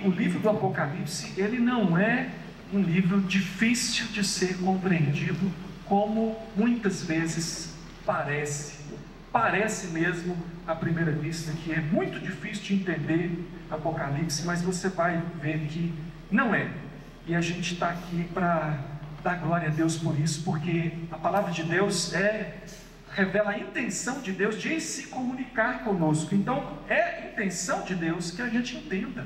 o livro do Apocalipse, ele não é um livro difícil de ser compreendido, como muitas vezes parece. Parece mesmo, à primeira vista, que é muito difícil de entender Apocalipse, mas você vai ver que não é. E a gente está aqui para dar glória a Deus por isso, porque a palavra de Deus revela a intenção de Deus de se comunicar conosco. Então, é a intenção de Deus que a gente entenda.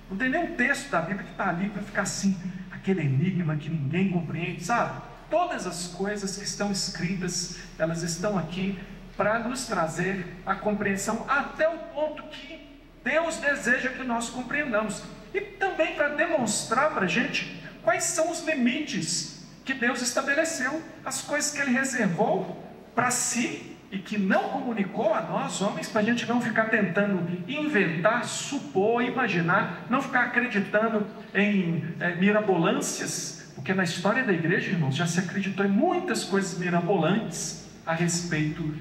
Não tem nenhum texto da Bíblia que está ali para ficar assim, aquele enigma que ninguém compreende, sabe? Todas as coisas que estão escritas, elas estão aqui para nos trazer a compreensão até o ponto que Deus deseja que nós compreendamos. E também para demonstrar para a gente quais são os limites que Deus estabeleceu, as coisas que Ele reservou para si e que não comunicou a nós, homens, para a gente não ficar tentando inventar, supor, imaginar, não ficar acreditando em mirabolâncias, porque na história da igreja, irmãos, já se acreditou em muitas coisas mirabolantes a respeito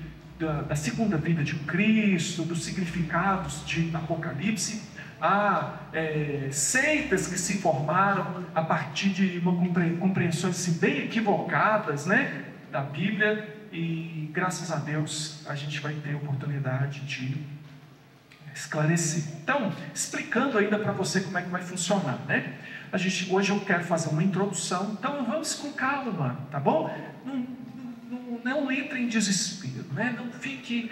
da segunda vinda de Cristo, dos significados de Apocalipse. Há seitas que se formaram a partir de compreensões assim, bem equivocadas, né, da Bíblia, e graças a Deus a gente vai ter a oportunidade de esclarecer. Então, explicando ainda para você como é que vai funcionar, né? Hoje eu quero fazer uma introdução, então vamos com calma, tá bom? Não entre em desespero, né? Não fique,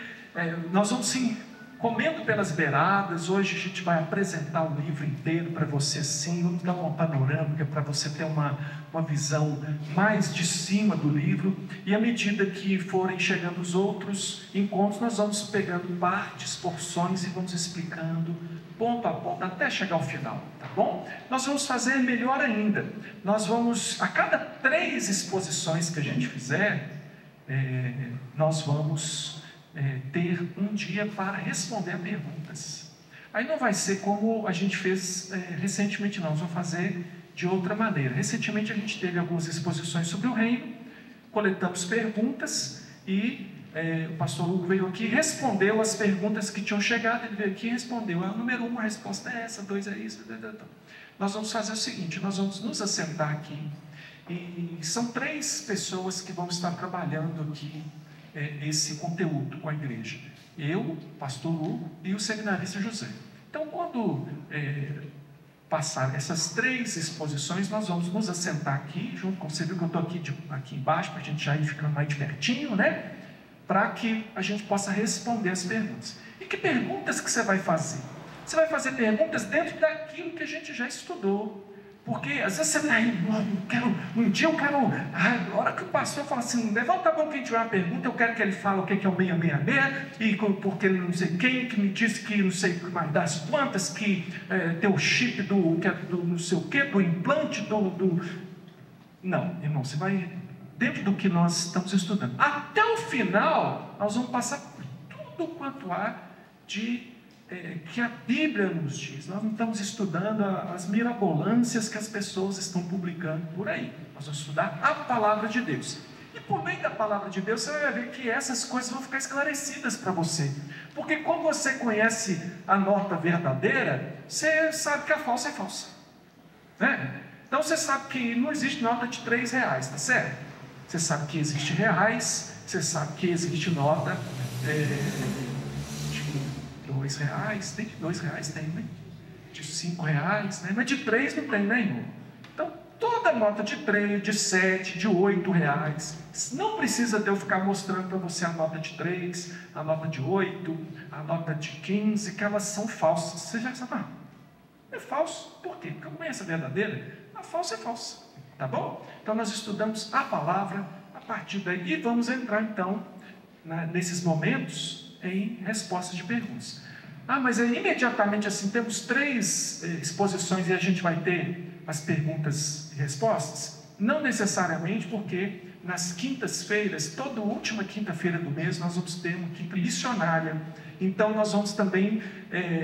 nós vamos sim comendo pelas beiradas. Hoje a gente vai apresentar o livro inteiro para você, sim, vamos dar uma panorâmica para você ter uma visão mais de cima do livro, e à medida que forem chegando os outros encontros, nós vamos pegando partes, porções e vamos explicando ponto a ponto até chegar ao final, tá bom? Nós vamos fazer melhor ainda, nós vamos, a cada 3 exposições que a gente fizer, nós vamos ter um dia para responder a perguntas. Aí não vai ser como a gente fez recentemente, não. Nós vamos fazer de outra maneira. Recentemente a gente teve algumas exposições sobre o reino, coletamos perguntas e o pastor Hugo veio aqui e respondeu as perguntas que tinham chegado. Ele veio aqui e respondeu. Número 1, a resposta é essa, 2 é isso. Nós vamos fazer o seguinte, nós vamos nos assentar aqui, e são 3 pessoas que vão estar trabalhando aqui esse conteúdo com a igreja. Eu, o pastor Hugo e o seminarista José. Então, quando passar essas 3 exposições, nós vamos nos assentar aqui, junto com você, viu que eu estou aqui embaixo, para a gente já ir ficando mais de pertinho, né? Para que a gente possa responder as perguntas. E que perguntas que você vai fazer? Você vai fazer perguntas dentro daquilo que a gente já estudou. Porque às vezes você está aí, um dia eu quero, a hora que o pastor fala assim, levanta a mão quem tiver uma pergunta, eu quero que ele fale o que é o 666, e porque ele não sei quem, que me disse que não sei mais das quantas, que tem o chip do não sei o que, do implante, Não, irmão, você vai dentro do que nós estamos estudando. Até o final, nós vamos passar por tudo quanto há de que a Bíblia nos diz. Nós não estamos estudando as mirabolâncias que as pessoas estão publicando por aí. Nós vamos estudar a palavra de Deus. E por meio da palavra de Deus, você vai ver que essas coisas vão ficar esclarecidas para você. Porque quando você conhece a nota verdadeira, você sabe que a falsa é falsa, né? Então você sabe que não existe nota de R$3, tá certo? Você sabe que existe reais, você sabe que existe nota R$2, tem de R$2, tem, né? De R$5, né? Mas de 3 não tem, né, irmão? Então, toda nota de 3, de 7, de R$8, não precisa de eu ficar mostrando para você a nota de 3, a nota de 8, a nota de 15, que elas são falsas. Você já sabe, é falso. Por quê? Porque eu conheço a verdadeira. A falsa é falsa, tá bom? Então, nós estudamos a palavra a partir daí e vamos entrar, então, nesses momentos em respostas de perguntas. Mas imediatamente assim, temos 3 exposições e a gente vai ter as perguntas e respostas? Não necessariamente, porque nas quintas-feiras, toda última quinta-feira do mês, nós vamos ter uma quinta missionária. Então nós vamos também,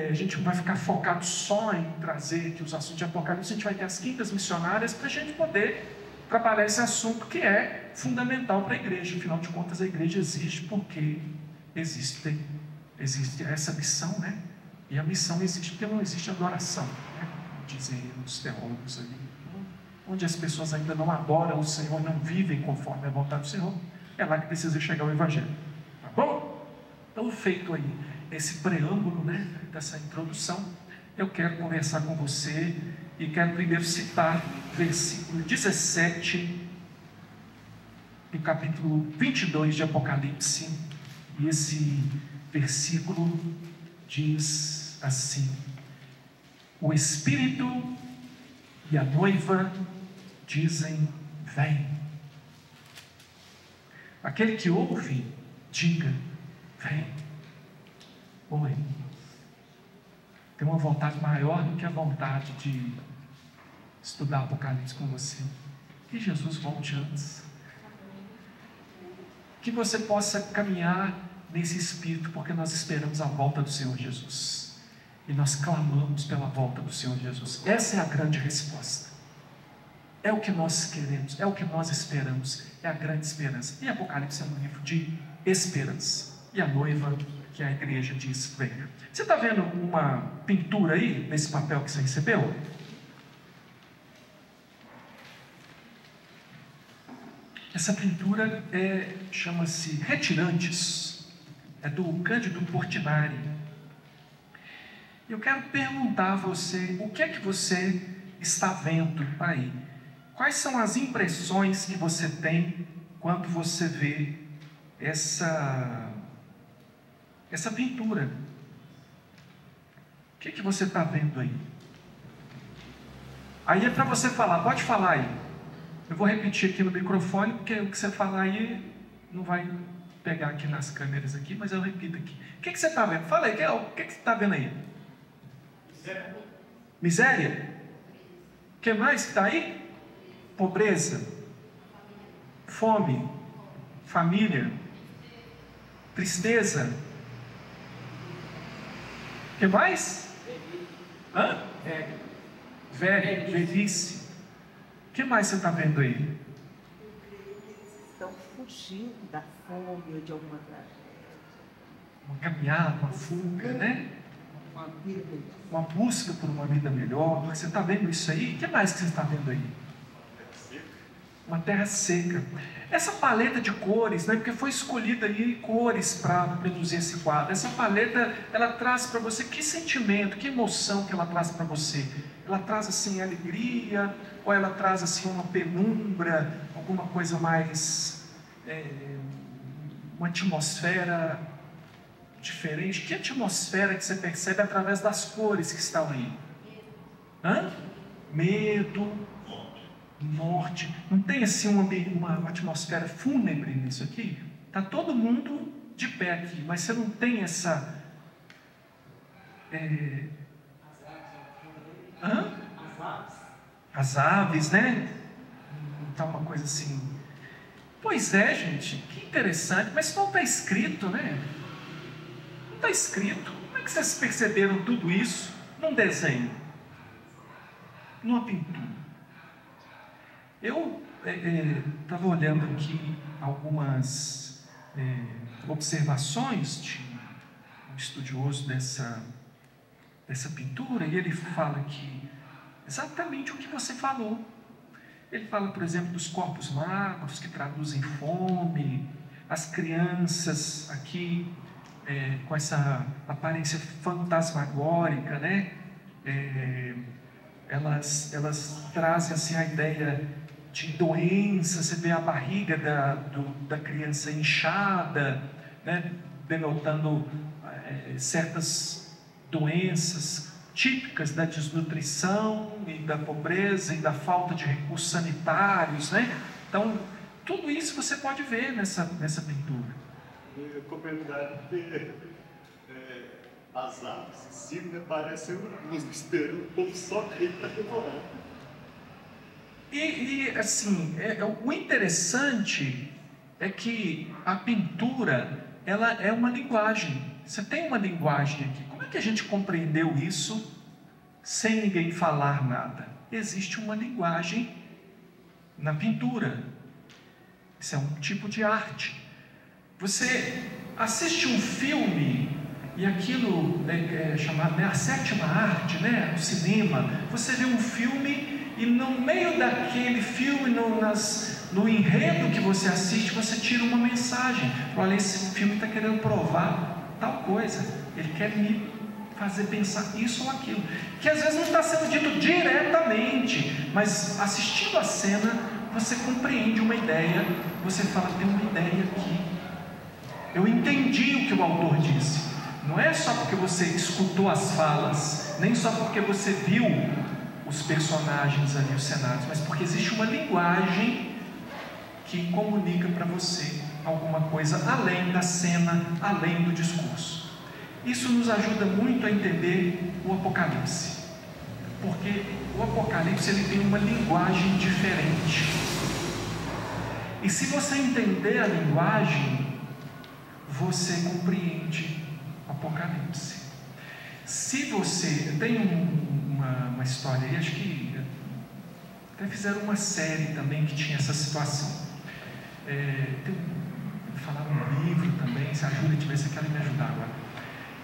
a gente vai ficar focado só em trazer aqui os assuntos de Apocalipse. A gente vai ter as quintas missionárias para a gente poder trabalhar esse assunto que é fundamental para a igreja. Afinal de contas, a igreja existe porque existe essa missão, né? E a missão existe porque não existe adoração, né? dizem os teólogos ali. Onde as pessoas ainda não adoram o Senhor, não vivem conforme a vontade do Senhor, é lá que precisa chegar o Evangelho. Tá bom? Então, feito aí esse preâmbulo, né, dessa introdução, eu quero conversar com você e quero primeiro citar versículo 17 do capítulo 22 de Apocalipse. E esse versículo diz assim: o Espírito e a noiva dizem: vem. Aquele que ouve, diga: vem. Oi. Tem uma vontade maior do que a vontade de estudar Apocalipse com você. Que Jesus volte antes. Que você possa caminhar nesse Espírito, porque nós esperamos a volta do Senhor Jesus. E nós clamamos pela volta do Senhor Jesus. Essa é a grande resposta. É o que nós queremos, é o que nós esperamos, é a grande esperança. E Apocalipse é um livro de esperança. E a noiva, que é a igreja, diz: venha. Você está vendo uma pintura aí, nesse papel que você recebeu? Essa pintura chama-se Retirantes, é do Cândido Portinari. Eu quero perguntar a você, o que é que você está vendo aí? Quais são as impressões que você tem quando você vê essa pintura? O que é que você está vendo aí? Aí é para você falar, pode falar aí. Eu vou repetir aqui no microfone, porque o que você falar aí não vai pegar aqui nas câmeras aqui, mas eu repito aqui. O que você está vendo? Fala aí, o que você está vendo aí? Miséria? O que mais que está aí? Pobreza, fome, família, tristeza. O que mais? Hã? Velhice. O que mais você está vendo aí? Eu creio que eles estão fugindo da fome ou de alguma tragédia. Uma caminhada, uma fuga, né? Uma vida melhor. Uma busca por uma vida melhor. Você está vendo isso aí? O que mais que você está vendo aí? Uma terra seca. Essa paleta de cores, né? Porque foi escolhida aí cores para produzir esse quadro. Essa paleta, ela traz para você que sentimento, que emoção que ela traz para você? Ela traz assim alegria, ou ela traz assim uma penumbra, alguma coisa mais, uma atmosfera diferente? Que atmosfera que você percebe através das cores que estão aí? Hã? Medo, morte. Não tem assim uma atmosfera fúnebre nisso aqui? Está todo mundo de pé aqui, mas você não tem essa... As aves, né? Tá uma coisa assim. Pois é, gente, que interessante, mas não está escrito, né? Não está escrito. Como é que vocês perceberam tudo isso num desenho? Numa pintura? Eu estava olhando aqui algumas observações de um estudioso dessa pintura, e ele fala que exatamente o que você falou. Ele fala, por exemplo, dos corpos magros que traduzem fome, as crianças aqui com essa aparência fantasmagórica, né? Elas trazem assim a ideia de doença. Você vê a barriga da criança inchada, né? Denotando certas doenças típicas da desnutrição e da pobreza e da falta de recursos sanitários, né? Então, tudo isso você pode ver nessa pintura. Com a verdade, as aves em cima parecem uns esperando o povo só que ele está demorando. E assim, o interessante é que a pintura, ela é uma linguagem. Você tem uma linguagem aqui. Como é que a gente compreendeu isso sem ninguém falar nada? Existe uma linguagem na pintura. Isso é um tipo de arte. Você assiste um filme e aquilo é chamado, né, a sétima arte, né, o cinema. Você vê um filme e no meio daquele filme, no enredo que você assiste, você tira uma mensagem. Olha, esse filme está querendo provar tal coisa, ele quer me fazer pensar isso ou aquilo, que às vezes não está sendo dito diretamente, mas assistindo a cena, você compreende uma ideia, você fala, tem uma ideia aqui, eu entendi o que o autor disse. Não é só porque você escutou as falas, nem só porque você viu os personagens ali, os cenários, mas porque existe uma linguagem que comunica para você alguma coisa além da cena, além do discurso. Isso nos ajuda muito a entender o Apocalipse, porque o Apocalipse ele tem uma linguagem diferente. E se você entender a linguagem, você compreende o Apocalipse. Se você tem uma história aí, acho que até fizeram uma série também que tinha essa situação. Falaram um livro também, se a Júlia tivesse aqui, ela ia me ajudar agora.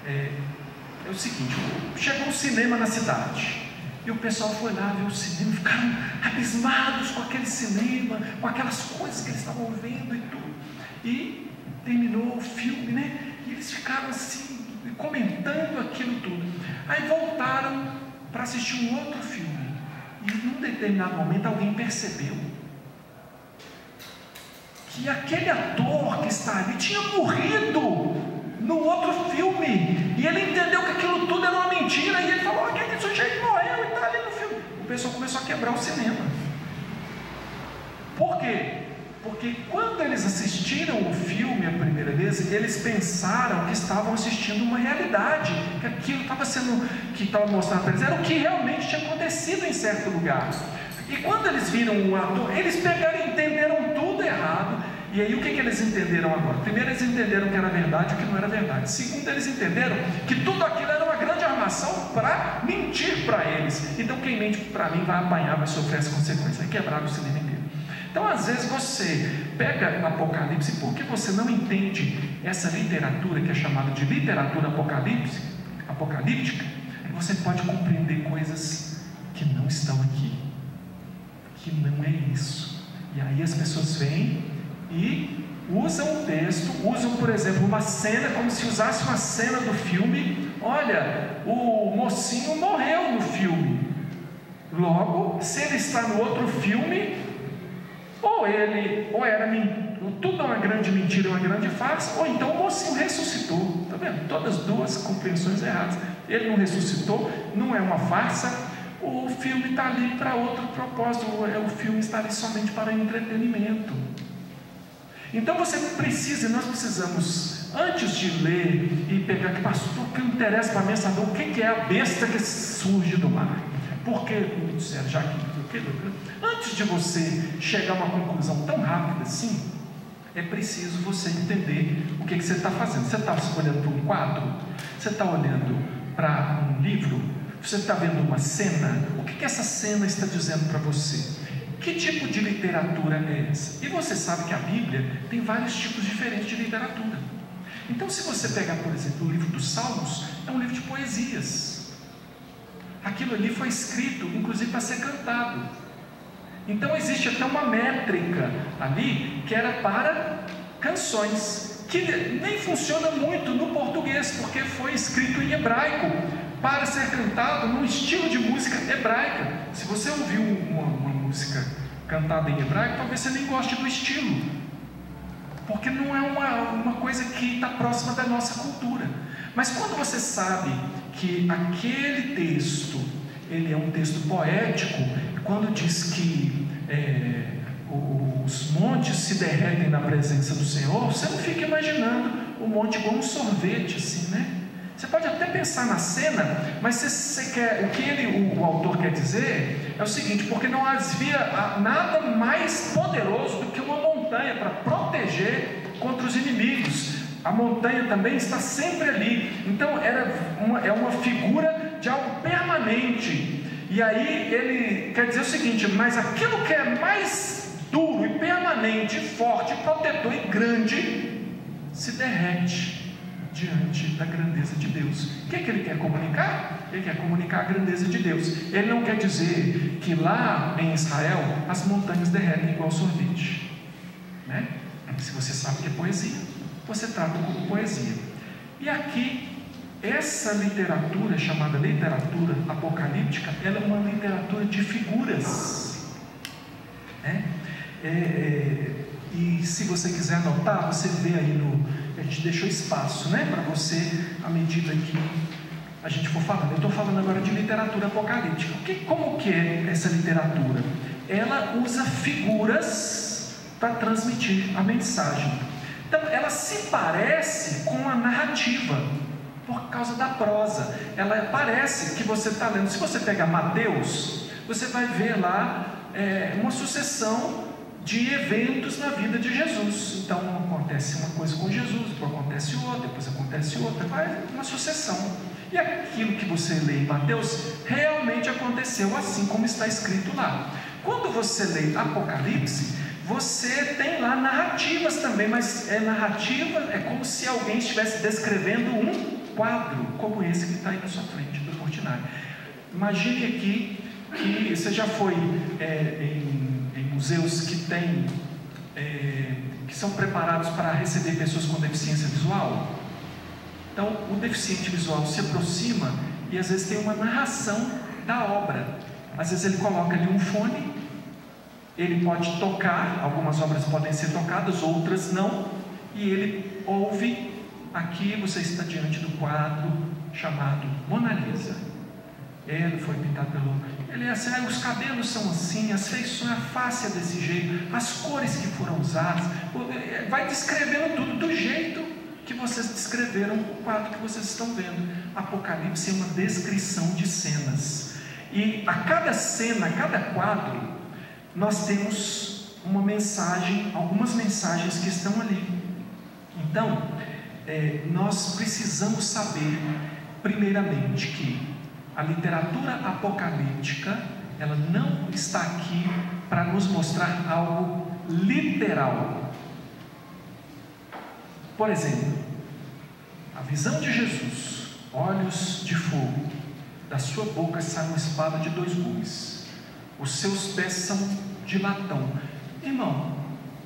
É o seguinte, chegou um cinema na cidade, e o pessoal foi lá ver o cinema, ficaram abismados com aquele cinema, com aquelas coisas que eles estavam vendo e tudo. E terminou o filme, né? E eles ficaram assim, comentando aquilo tudo. Aí voltaram para assistir um outro filme, e num determinado momento alguém percebeu que aquele ator que está ali tinha morrido no outro filme, e ele entendeu que aquilo tudo era uma mentira, e ele falou, aquele sujeito morreu e está ali no filme. O pessoal começou a quebrar o cinema. Por quê? Porque quando eles assistiram o filme a primeira vez, eles pensaram que estavam assistindo uma realidade, que aquilo que estava mostrando para eles era o que realmente tinha acontecido em certo lugar. E quando eles viram o ator, eles pegaram e entenderam tudo errado. E aí o que eles entenderam agora? Primeiro, eles entenderam que era verdade e o que não era verdade. Segundo, eles entenderam que tudo aquilo era uma grande armação para mentir para eles. Então quem mente para mim vai apanhar, vai sofrer as consequências, vai quebrar o cinema inteiro. Então às vezes você pega Apocalipse, porque você não entende essa literatura que é chamada de literatura apocalíptica, você pode compreender coisas que não estão aqui, que não é isso. E aí as pessoas vêm e usam o texto, usam, por exemplo, uma cena, como se usasse uma cena do filme. Olha, o mocinho morreu no filme, logo, se ele está no outro filme, ou era tudo uma grande mentira, uma grande farsa, ou então o mocinho ressuscitou. Está vendo? Todas as duas compreensões erradas. Ele não ressuscitou, não é uma farsa, o filme está ali para outro propósito, o filme está ali somente para entretenimento. Então nós precisamos, antes de ler e pegar que pastor, o que interessa para mim é saber o que é a besta que surge do mar. Porque me disseram, já que antes de você chegar a uma conclusão tão rápida assim, é preciso você entender o que você está fazendo. Você está olhando para um quadro? Você está olhando para um livro? Você está vendo uma cena? O que essa cena está dizendo para você? Que tipo de literatura é essa? E você sabe que a Bíblia tem vários tipos diferentes de literatura. Então, se você pegar, por exemplo, o livro dos Salmos, é um livro de poesias. Aquilo ali foi escrito, inclusive, para ser cantado. Então, existe até uma métrica ali que era para canções, que nem funciona muito no português, porque foi escrito em hebraico, para ser cantado num estilo de música hebraica. Se você ouviu uma música cantada em hebraico, talvez você nem goste do estilo, porque não é uma coisa que está próxima da nossa cultura. Mas quando você sabe que aquele texto, ele é um texto poético, quando diz que os montes se derretem na presença do Senhor, você não fica imaginando o monte como um sorvete, assim, né? Você pode até pensar na cena, mas o que o autor quer dizer é o seguinte: porque não havia nada mais poderoso do que uma montanha para proteger contra os inimigos. A montanha também está sempre ali. Então é uma figura de algo permanente. E aí ele quer dizer o seguinte: mas aquilo que é mais duro e permanente, forte, protetor e grande, se derrete. diante da grandeza de Deus. O que é que ele quer comunicar? Ele quer comunicar a grandeza de Deus. Ele não quer dizer que lá em Israel as montanhas derretem igual sorvete, né? Se você sabe que é poesia, você trata como poesia. E aqui, essa literatura, chamada literatura apocalíptica, ela é uma literatura de figuras, né? E se você quiser anotar, você vê aí a gente deixou espaço, né, para você, à medida que a gente for falando. Eu estou falando agora de literatura apocalíptica. Como que é essa literatura? Ela usa figuras para transmitir a mensagem. Então, ela se parece com a narrativa, por causa da prosa. Ela parece que você está lendo. Se você pegar Mateus, você vai ver lá uma sucessão de eventos na vida de Jesus. Então acontece uma coisa com Jesus, depois acontece outra, depois acontece outra, vai uma sucessão. E aquilo que você lê em Mateus realmente aconteceu assim como está escrito lá. Quando você lê Apocalipse, você tem lá narrativas também, mas narrativa é como se alguém estivesse descrevendo um quadro como esse que está aí na sua frente do Fortinário. Imagine aqui que você já foi em museus que são preparados para receber pessoas com deficiência visual. Então, o deficiente visual se aproxima e às vezes tem uma narração da obra. Às vezes ele coloca ali um fone, ele pode tocar, algumas obras podem ser tocadas, outras não, e ele ouve. Aqui você está diante do quadro chamado Mona Lisa. Ele foi pintado ele é assim, os cabelos são assim, as feições, a face é desse jeito, as cores que foram usadas, vai descrevendo tudo do jeito que vocês descreveram o quadro que vocês estão vendo. Apocalipse é uma descrição de cenas, e a cada cena, a cada quadro, nós temos uma mensagem, algumas mensagens que estão ali. Então, nós precisamos saber, primeiramente, que a literatura apocalíptica, ela não está aqui para nos mostrar algo literal. Por exemplo, a visão de Jesus, olhos de fogo, da sua boca sai uma espada de 2 gumes, os seus pés são de latão. Irmão,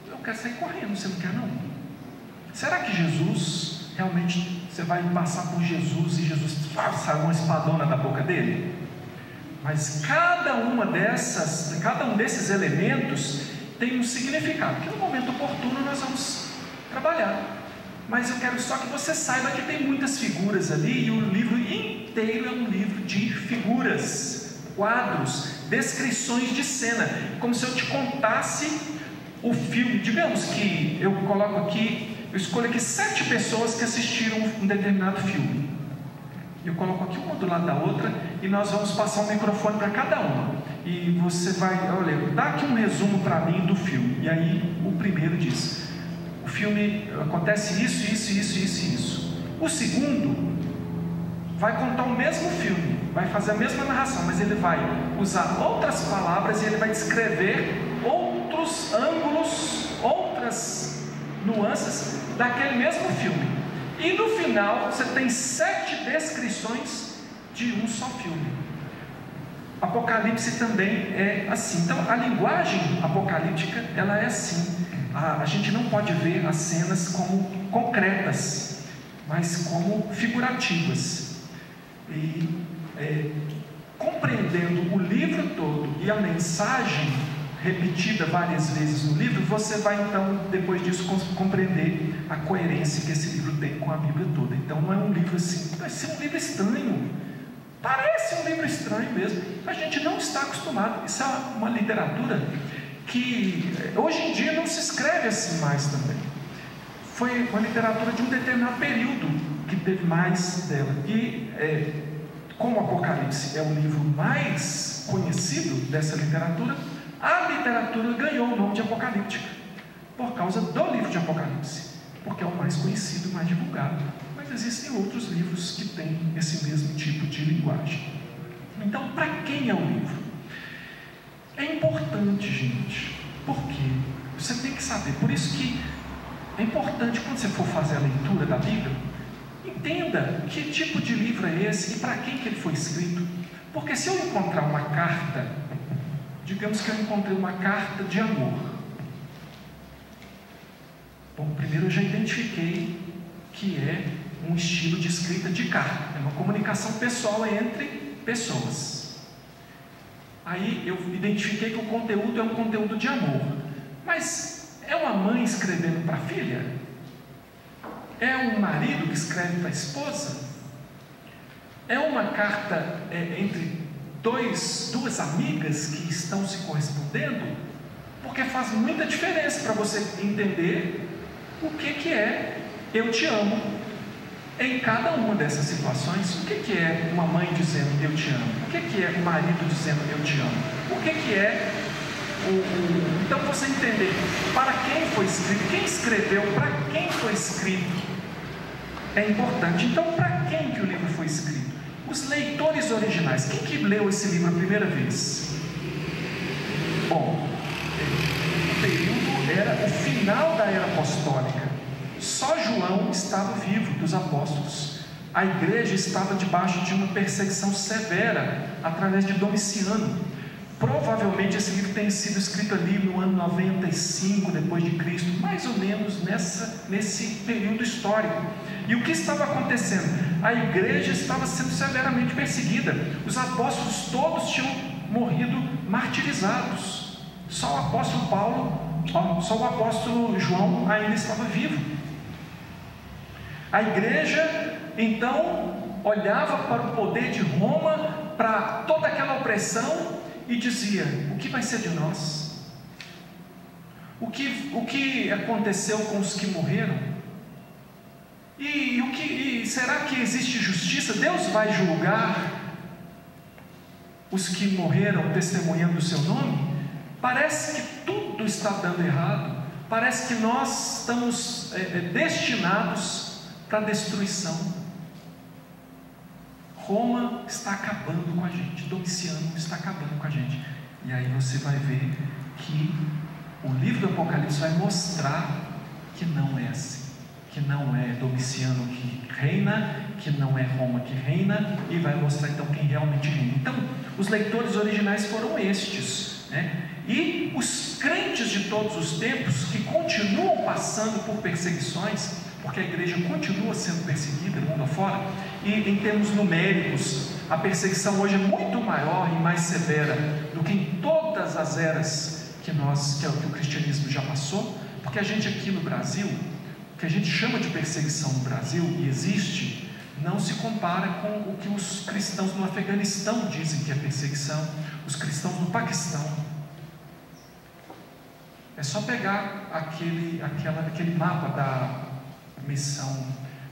eu quero sair correndo, você não quer não? Será que Jesus, realmente, você vai passar por Jesus e Jesus sai uma espadona da boca dele? Mas cada um desses elementos tem um significado, que no momento oportuno nós vamos trabalhar. Mas eu quero só que você saiba que tem muitas figuras ali, e o livro inteiro é um livro de figuras, quadros, descrições de cena, como se eu te contasse o filme. Digamos que eu coloco aqui, eu escolho aqui 7 pessoas que assistiram um determinado filme. Eu coloco aqui uma do lado da outra e nós vamos passar um microfone para cada uma. E você vai, olha, dá aqui um resumo para mim do filme. E aí o primeiro diz: o filme acontece isso. O segundo vai contar o mesmo filme, vai fazer a mesma narração, mas ele vai usar outras palavras e ele vai descrever outros ângulos, outras nuances daquele mesmo filme. E no final você tem 7 descrições de um só filme. Apocalipse também é assim. Então a linguagem apocalíptica, ela é assim. A gente não pode ver as cenas como concretas, mas como figurativas. E compreendendo o livro todo e a mensagem repetida várias vezes no livro, você vai então, depois disso, compreender a coerência que esse livro tem com a Bíblia toda. Então não é um livro assim, vai ser um livro estranho, parece um livro estranho mesmo, a gente não está acostumado. Isso é uma literatura que hoje em dia não se escreve assim mais também. Foi uma literatura de um determinado período que teve mais dela. E como o Apocalipse é o livro mais conhecido dessa literatura, a literatura ganhou o nome de apocalíptica por causa do livro de Apocalipse, porque é o mais conhecido, mais divulgado. Mas existem outros livros que têm esse mesmo tipo de linguagem. Então, para quem é o livro? É importante, gente, porque você tem que saber. Por isso que é importante, quando você for fazer a leitura da Bíblia, entenda que tipo de livro é esse e para quem que ele foi escrito. Porque se eu encontrar uma carta, digamos que eu encontrei uma carta de amor. Bom, primeiro eu já identifiquei que é um estilo de escrita de carta, é uma comunicação pessoal entre pessoas. Aí eu identifiquei que o conteúdo é um conteúdo de amor. Mas é uma mãe escrevendo para a filha? É um marido que escreve para a esposa? É uma carta entre duas amigas que estão se correspondendo? Porque faz muita diferença para você entender o que é eu te amo em cada uma dessas situações. O que é uma mãe dizendo eu te amo? O que é o marido dizendo eu te amo? O que é então você entender para quem foi escrito, quem escreveu, para quem foi escrito é importante. Então, para quem que o livro foi escrito? Os leitores originais. Quem que leu esse livro a primeira vez? Bom, o período era o final da era apostólica. Só João estava vivo dos apóstolos. A igreja estava debaixo de uma perseguição severa através de Domiciano. Provavelmente esse livro tenha sido escrito ali no ano 95 depois de Cristo, mais ou menos nesse período histórico. E o que estava acontecendo? A igreja estava sendo severamente perseguida. Os apóstolos todos tinham morrido martirizados. Só o apóstolo Paulo, só o apóstolo João ainda estava vivo. A igreja então olhava para o poder de Roma, para toda aquela opressão, e dizia: o que vai ser de nós? O que aconteceu com os que morreram? E será que existe justiça? Deus vai julgar os que morreram testemunhando o seu nome? Parece que tudo está dando errado. Parece que nós estamos destinados para a destruição. Roma está acabando com a gente, Domiciano está acabando com a gente. E aí você vai ver que o livro do Apocalipse vai mostrar que não é assim, que não é Domiciano que reina, que não é Roma que reina, e vai mostrar então quem realmente reina. Então, os leitores originais foram estes, né? E os crentes de todos os tempos que continuam passando por perseguições, porque a igreja continua sendo perseguida mundo afora, e em termos numéricos, a perseguição hoje é muito maior e mais severa do que em todas as eras que o cristianismo já passou, porque a gente aqui no Brasil, o que a gente chama de perseguição no Brasil, e existe, não se compara com o que os cristãos no Afeganistão dizem que é perseguição, os cristãos no Paquistão. É só pegar aquele mapa da missão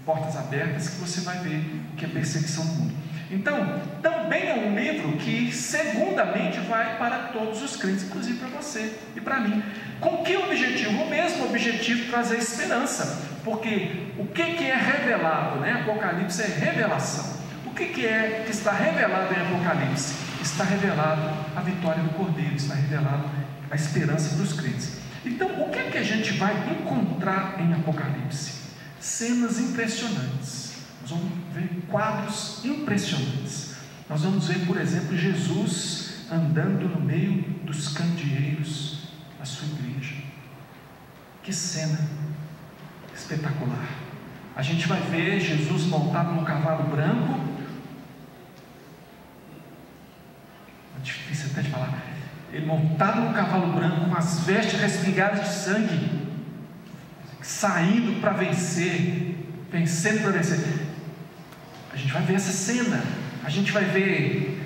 Portas Abertas que você vai ver o que é perseguição no mundo. Então, também é um livro que segundamente vai para todos os crentes, inclusive para você e para mim. Com que objetivo? O mesmo objetivo: trazer esperança. Porque o que é revelado, né? Apocalipse é revelação. O que é que está revelado em Apocalipse? Está revelado a vitória do Cordeiro, está revelado a esperança para os crentes. Então, o que é que a gente vai encontrar em Apocalipse? Cenas impressionantes. Nós vamos ver quadros impressionantes. Nós vamos ver, por exemplo, Jesus andando no meio dos candeeiros da sua igreja. Que cena espetacular. A gente vai ver Jesus montado num cavalo branco. É difícil até de falar. Ele montado num cavalo branco, com as vestes respingadas de sangue, saindo para vencer, vencendo para vencer. A gente vai ver essa cena. A gente vai ver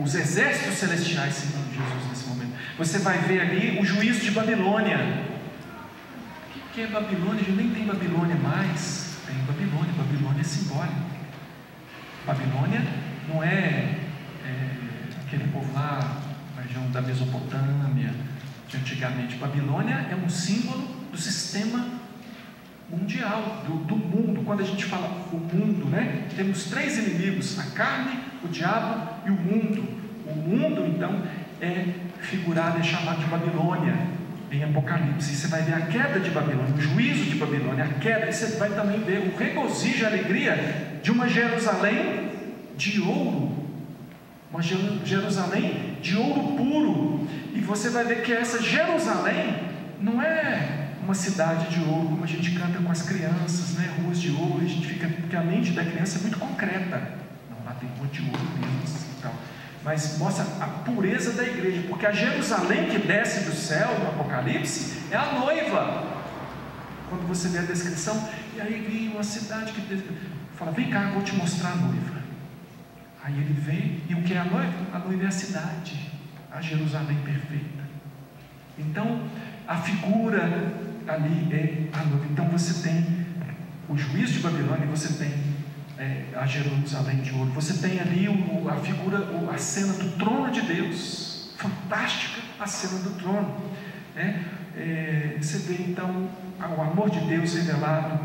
os exércitos celestiais seguindo Jesus nesse momento. Você vai ver ali o juízo de Babilônia. O que é Babilônia? A gente nem tem Babilônia mais. Tem Babilônia. Babilônia é simbólico. Babilônia não é aquele povo lá na região da Mesopotâmia de antigamente. Babilônia é um símbolo do sistema mundial, do mundo. Quando a gente fala o mundo, né, temos três inimigos: a carne, o diabo e o mundo. O mundo, então, é figurado, é chamado de Babilônia. em Apocalipse. Você vai ver a queda de Babilônia, o juízo de Babilônia, a queda, e você vai também ver o regozijo e a alegria de uma Jerusalém de ouro, uma Jerusalém de ouro puro. E você vai ver que essa Jerusalém não é uma cidade de ouro, como a gente canta com as crianças, né? Ruas de ouro, a gente fica, porque a mente da criança é muito concreta. Não, lá tem rua de ouro mesmo, assim, e tal. Mas mostra a pureza da igreja, porque a Jerusalém que desce do céu no Apocalipse é a noiva. Quando você vê a descrição, e aí vem uma cidade que fala: vem cá, eu vou te mostrar a noiva. Aí ele vem, e o que é a noiva? A noiva é a cidade, a Jerusalém perfeita. Então, a figura ali é a noiva. Então você tem o juízo de Babilônia, você tem a Jerusalém de ouro, você tem ali a figura, a cena do trono de Deus, fantástica a cena do trono, né? Você vê então o amor de Deus revelado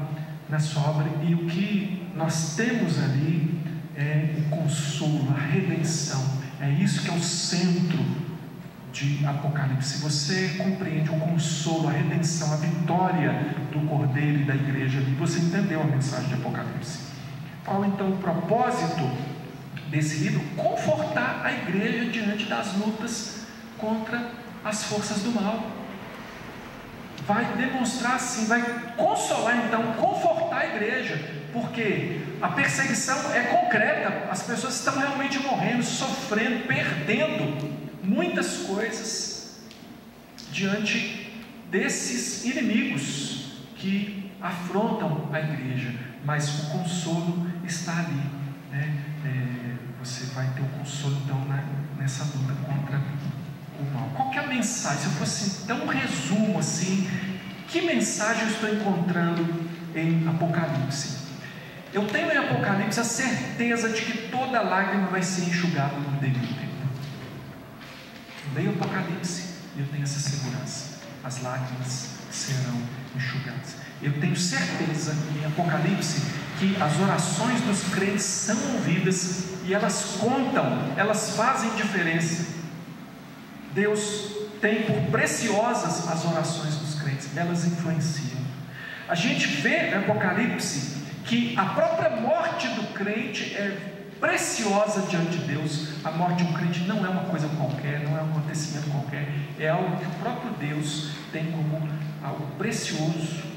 na sua obra, e o que nós temos ali é o consolo, a redenção. É isso que é o centro de Apocalipse. Se você compreende o consolo, a redenção, a vitória do Cordeiro e da igreja ali, você entendeu a mensagem de Apocalipse. Qual então o propósito desse livro? Confortar a igreja diante das lutas contra as forças do mal. Vai demonstrar assim, vai consolar então, confortar a igreja, porque a perseguição é concreta, as pessoas estão realmente morrendo, sofrendo, perdendo muitas coisas diante desses inimigos que afrontam a igreja, mas o consolo está ali, né? Você vai ter o consolo então nessa luta contra o mal. Qual que é a mensagem? Se eu fosse dar um resumo assim, que mensagem eu estou encontrando em Apocalipse? Eu tenho em Apocalipse a certeza de que toda lágrima vai ser enxugada no devido tempo. Eu leio Apocalipse e eu tenho essa segurança: as lágrimas serão enxugadas. Eu tenho certeza em Apocalipse que as orações dos crentes são ouvidas, e elas contam, elas fazem diferença. Deus tem por preciosas as orações dos crentes, elas influenciam. A gente vê no Apocalipse que a própria morte do crente é preciosa diante de Deus. A morte de um crente não é uma coisa qualquer, não é um acontecimento qualquer, é algo que o próprio Deus tem como algo precioso.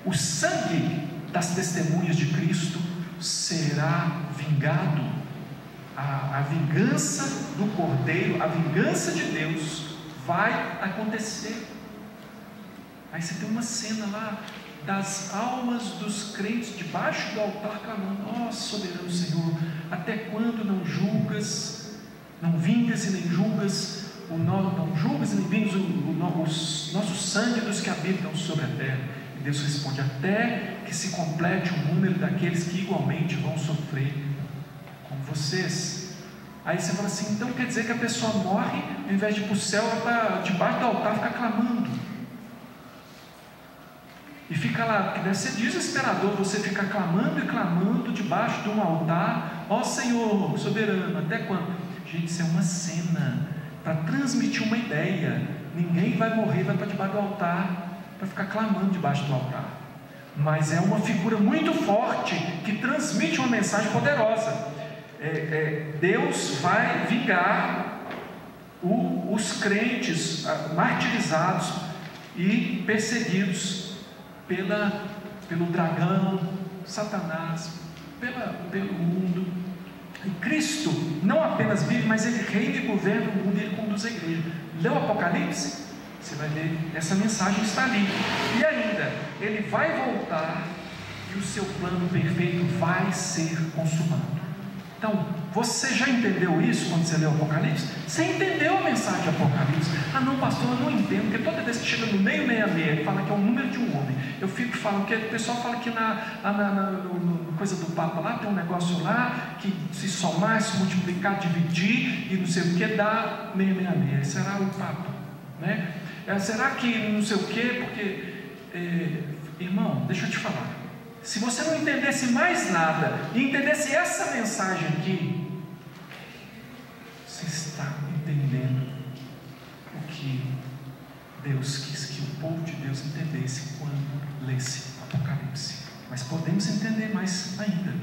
O sangue das testemunhas de Cristo será vingado. A vingança do Cordeiro, a vingança de Deus vai acontecer. Aí você tem uma cena lá das almas dos crentes debaixo do altar clamando: ó soberano Senhor, até quando não julgas, não vingas e nem julgas não julgas e nem vingas o nosso sangue dos que habitam sobre a terra? E Deus responde: até que se complete o número daqueles que igualmente vão sofrer com vocês. Aí você fala assim: então quer dizer que a pessoa morre, ao invés de ir para o céu, vai para debaixo do altar ficar clamando, e fica lá, porque deve ser desesperador você ficar clamando e clamando debaixo de um altar: ó Senhor soberano, até quando? Gente, isso é uma cena para transmitir uma ideia. Ninguém vai morrer, vai para debaixo do altar para ficar clamando debaixo do altar, mas é uma figura muito forte que transmite uma mensagem poderosa. Deus vai vingar os crentes martirizados e perseguidos pelo dragão, Satanás, pelo mundo. E Cristo não apenas vive, mas Ele reina e governa o mundo, e Ele conduz a igreja. Leu o Apocalipse? Você vai ver, essa mensagem está ali. E ainda, Ele vai voltar e o seu plano perfeito vai ser consumado. Então, você já entendeu isso quando você leu o Apocalipse? Você entendeu a mensagem do Apocalipse? Ah não, pastor, eu não entendo, porque toda vez que chega no meio 66, ele fala que é o número de um homem. Eu fico falando, que o pessoal fala que na coisa do Papa lá, tem um negócio lá, que se somar, se multiplicar, dividir, e não sei o que, dá 666. Será o Papa, né? Será que não sei o que, porque, irmão, deixa eu te falar. Se você não entendesse mais nada e entendesse essa mensagem aqui, você está entendendo o que Deus quis que o povo de Deus entendesse quando lesse Apocalipse. Mas podemos entender mais ainda.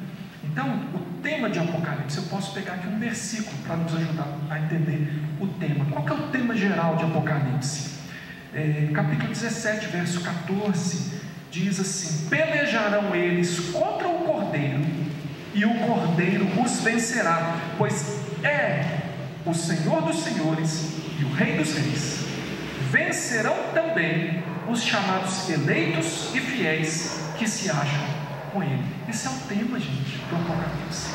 Então, o tema de Apocalipse, eu posso pegar aqui um versículo para nos ajudar a entender o tema. Qual que é o tema geral de Apocalipse? Capítulo 17, verso 14, diz assim: pelejarão eles contra o Cordeiro, e o Cordeiro os vencerá, pois é o Senhor dos senhores e o Rei dos reis. Vencerão também os chamados eleitos e fiéis que se acham com ele. Esse é o tema, gente, do Apocalipse.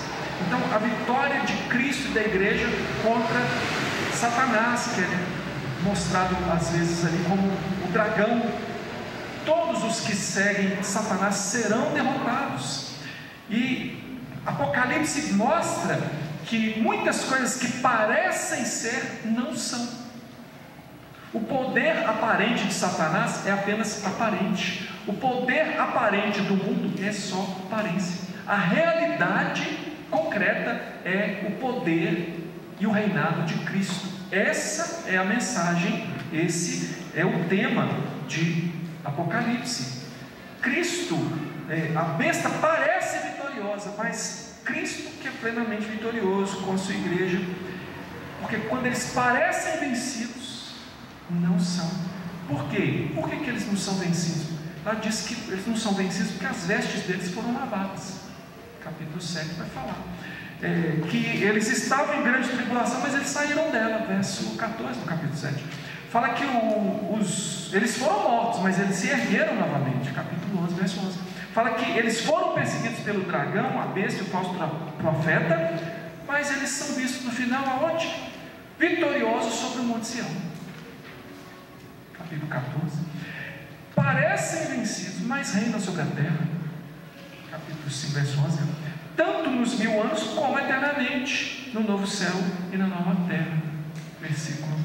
Então, a vitória de Cristo e da igreja contra Satanás, que é mostrado às vezes ali como o dragão. Todos os que seguem Satanás serão derrotados. E Apocalipse mostra que muitas coisas que parecem ser, não são. O poder aparente de Satanás é apenas aparente. O poder aparente do mundo é só aparência. A realidade concreta é o poder e o reinado de Cristo. Essa é a mensagem, esse é o tema de Apocalipse. Cristo, a besta parece vitoriosa, mas Cristo que é plenamente vitorioso com a sua igreja, porque quando eles parecem vencidos, não são. Por quê? Por que eles não são vencidos? Ela diz que eles não são vencidos porque as vestes deles foram lavadas. Capítulo 7 vai falar que eles estavam em grande tribulação, mas eles saíram dela. Verso 14 do capítulo 7 fala que eles foram mortos, mas eles se ergueram novamente. Capítulo 11, verso 11 fala que eles foram perseguidos pelo dragão, a besta e o falso profeta, mas eles são vistos no final aonde? Vitoriosos sobre o Monte Sião. Capítulo 14. Parecem vencidos, mas reinam sobre a terra. Capítulo 5, verso 11. Tanto nos 1000 anos como eternamente, no novo céu e na nova terra. Versículo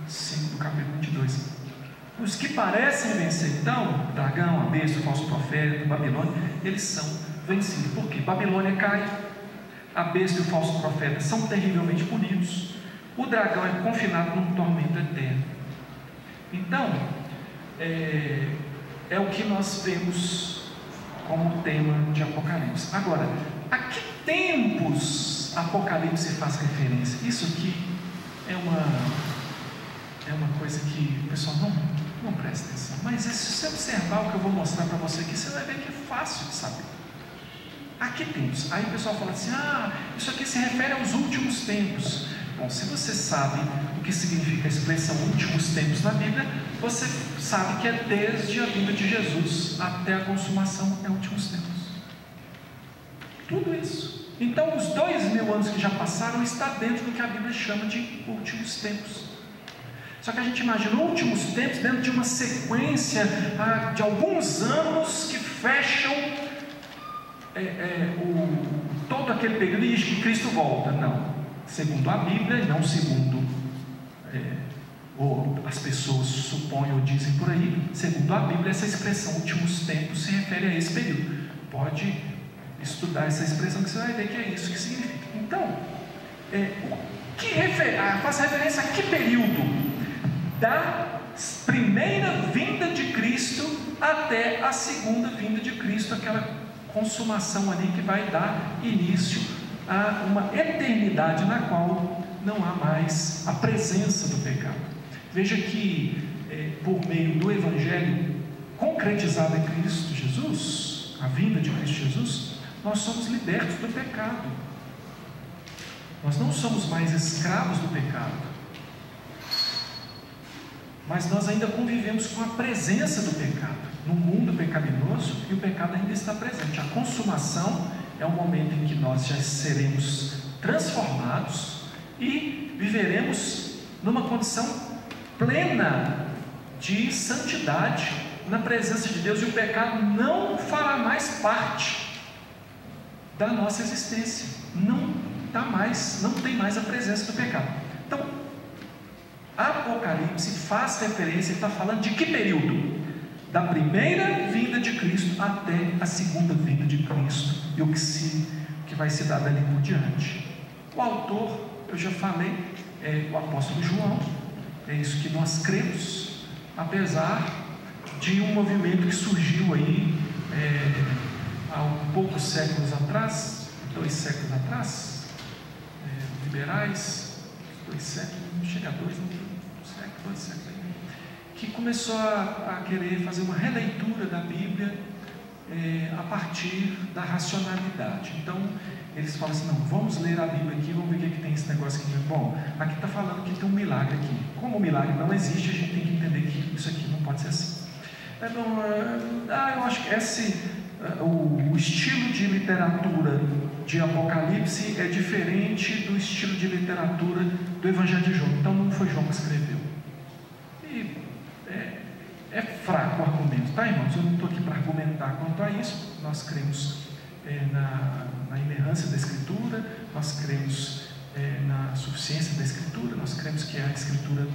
5 do capítulo 22. Os que parecem vencer, então, o dragão, a besta, o falso profeta, Babilônia, eles são vencidos. Por quê? Babilônia cai, a besta e o falso profeta são terrivelmente punidos, o dragão é confinado num tormento eterno. Então, é o que nós vemos como tema de Apocalipse. Agora, a que tempos Apocalipse faz referência? Isso aqui é uma coisa que o pessoal não presta atenção. Mas se você observar o que eu vou mostrar para você aqui, você vai ver que é fácil de saber. A que tempos? Aí o pessoal fala assim: isso aqui se refere aos últimos tempos. Bom, se você sabe o que significa a expressão últimos tempos na Bíblia, você sabe que é desde a vinda de Jesus até a consumação, é últimos tempos. Tudo isso. Então, os 2000 anos que já passaram está dentro do que a Bíblia chama de últimos tempos. Só que a gente imagina últimos tempos dentro de uma sequência de alguns anos que fecham todo aquele período e que Cristo volta. Não. Segundo a Bíblia, e não segundo ou as pessoas supõem ou dizem por aí, segundo a Bíblia, essa expressão últimos tempos se refere a esse período. Pode estudar essa expressão que você vai ver que é isso que significa. Então, faz referência a que período? Da primeira vinda de Cristo até a segunda vinda de Cristo, aquela consumação ali que vai dar início a uma eternidade na qual não há mais a presença do pecado. Veja que por meio do Evangelho concretizado em Cristo Jesus, a vinda de Cristo Jesus, nós somos libertos do pecado. Nós não somos mais escravos do pecado, mas nós ainda convivemos com a presença do pecado no mundo pecaminoso, e o pecado ainda está presente. A consumação é o momento em que nós já seremos transformados e viveremos numa condição plena de santidade na presença de Deus, e o pecado não fará mais parte da nossa existência. Não tem mais a presença do pecado. Então, Apocalipse faz referência, ele está falando de que período? Da primeira vinda de Cristo até a segunda vinda de Cristo, e o que vai se dar dali por diante. O autor, eu já falei, é o apóstolo João, é isso que nós cremos. apesar de um movimento que surgiu aí há poucos séculos atrás, 2 séculos atrás, liberais, 2 séculos, chega a 2 séculos, que começou a querer fazer uma releitura da Bíblia a partir da racionalidade. Então, eles falam assim: não, vamos ler a Bíblia aqui, vamos ver o que tem esse negócio aqui. Bom, aqui está falando que tem um milagre aqui. Como o milagre não existe, a gente tem que entender que isso aqui não pode ser assim. Então, eu acho que o estilo de literatura de Apocalipse é diferente do estilo de literatura do Evangelho de João. Então, não foi João que escreveu. E é fraco o argumento, tá, irmãos? Eu não estou aqui para argumentar quanto a isso. Nós cremos na inerrância da Escritura, nós cremos na suficiência da Escritura, nós cremos que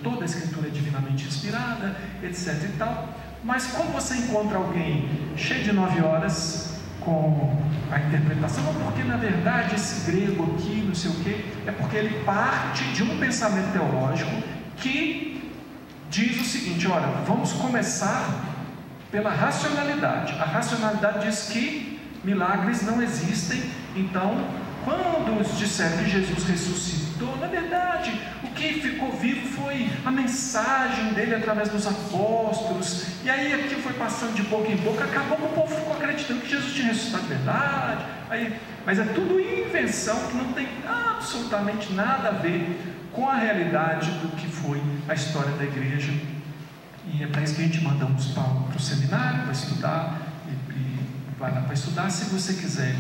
toda a Escritura é divinamente inspirada, etc. e tal. Mas quando você encontra alguém cheio de 9 horas com a interpretação, ou porque na verdade esse grego aqui, não sei o quê, é porque ele parte de um pensamento teológico que diz o seguinte: olha, vamos começar pela racionalidade. A racionalidade diz que milagres não existem. Então, quando nos disseram que Jesus ressuscitou, na verdade, o que ficou vivo foi a mensagem dele através dos apóstolos. E aí aquilo foi passando de boca em boca, acabou que o povo ficou acreditando que Jesus tinha ressuscitado de verdade. Mas é tudo invenção que não tem absolutamente nada a ver com a realidade do que foi a história da igreja. E é para isso que a gente manda uns para o seminário, para estudar, e vai lá para estudar. Se você quiser,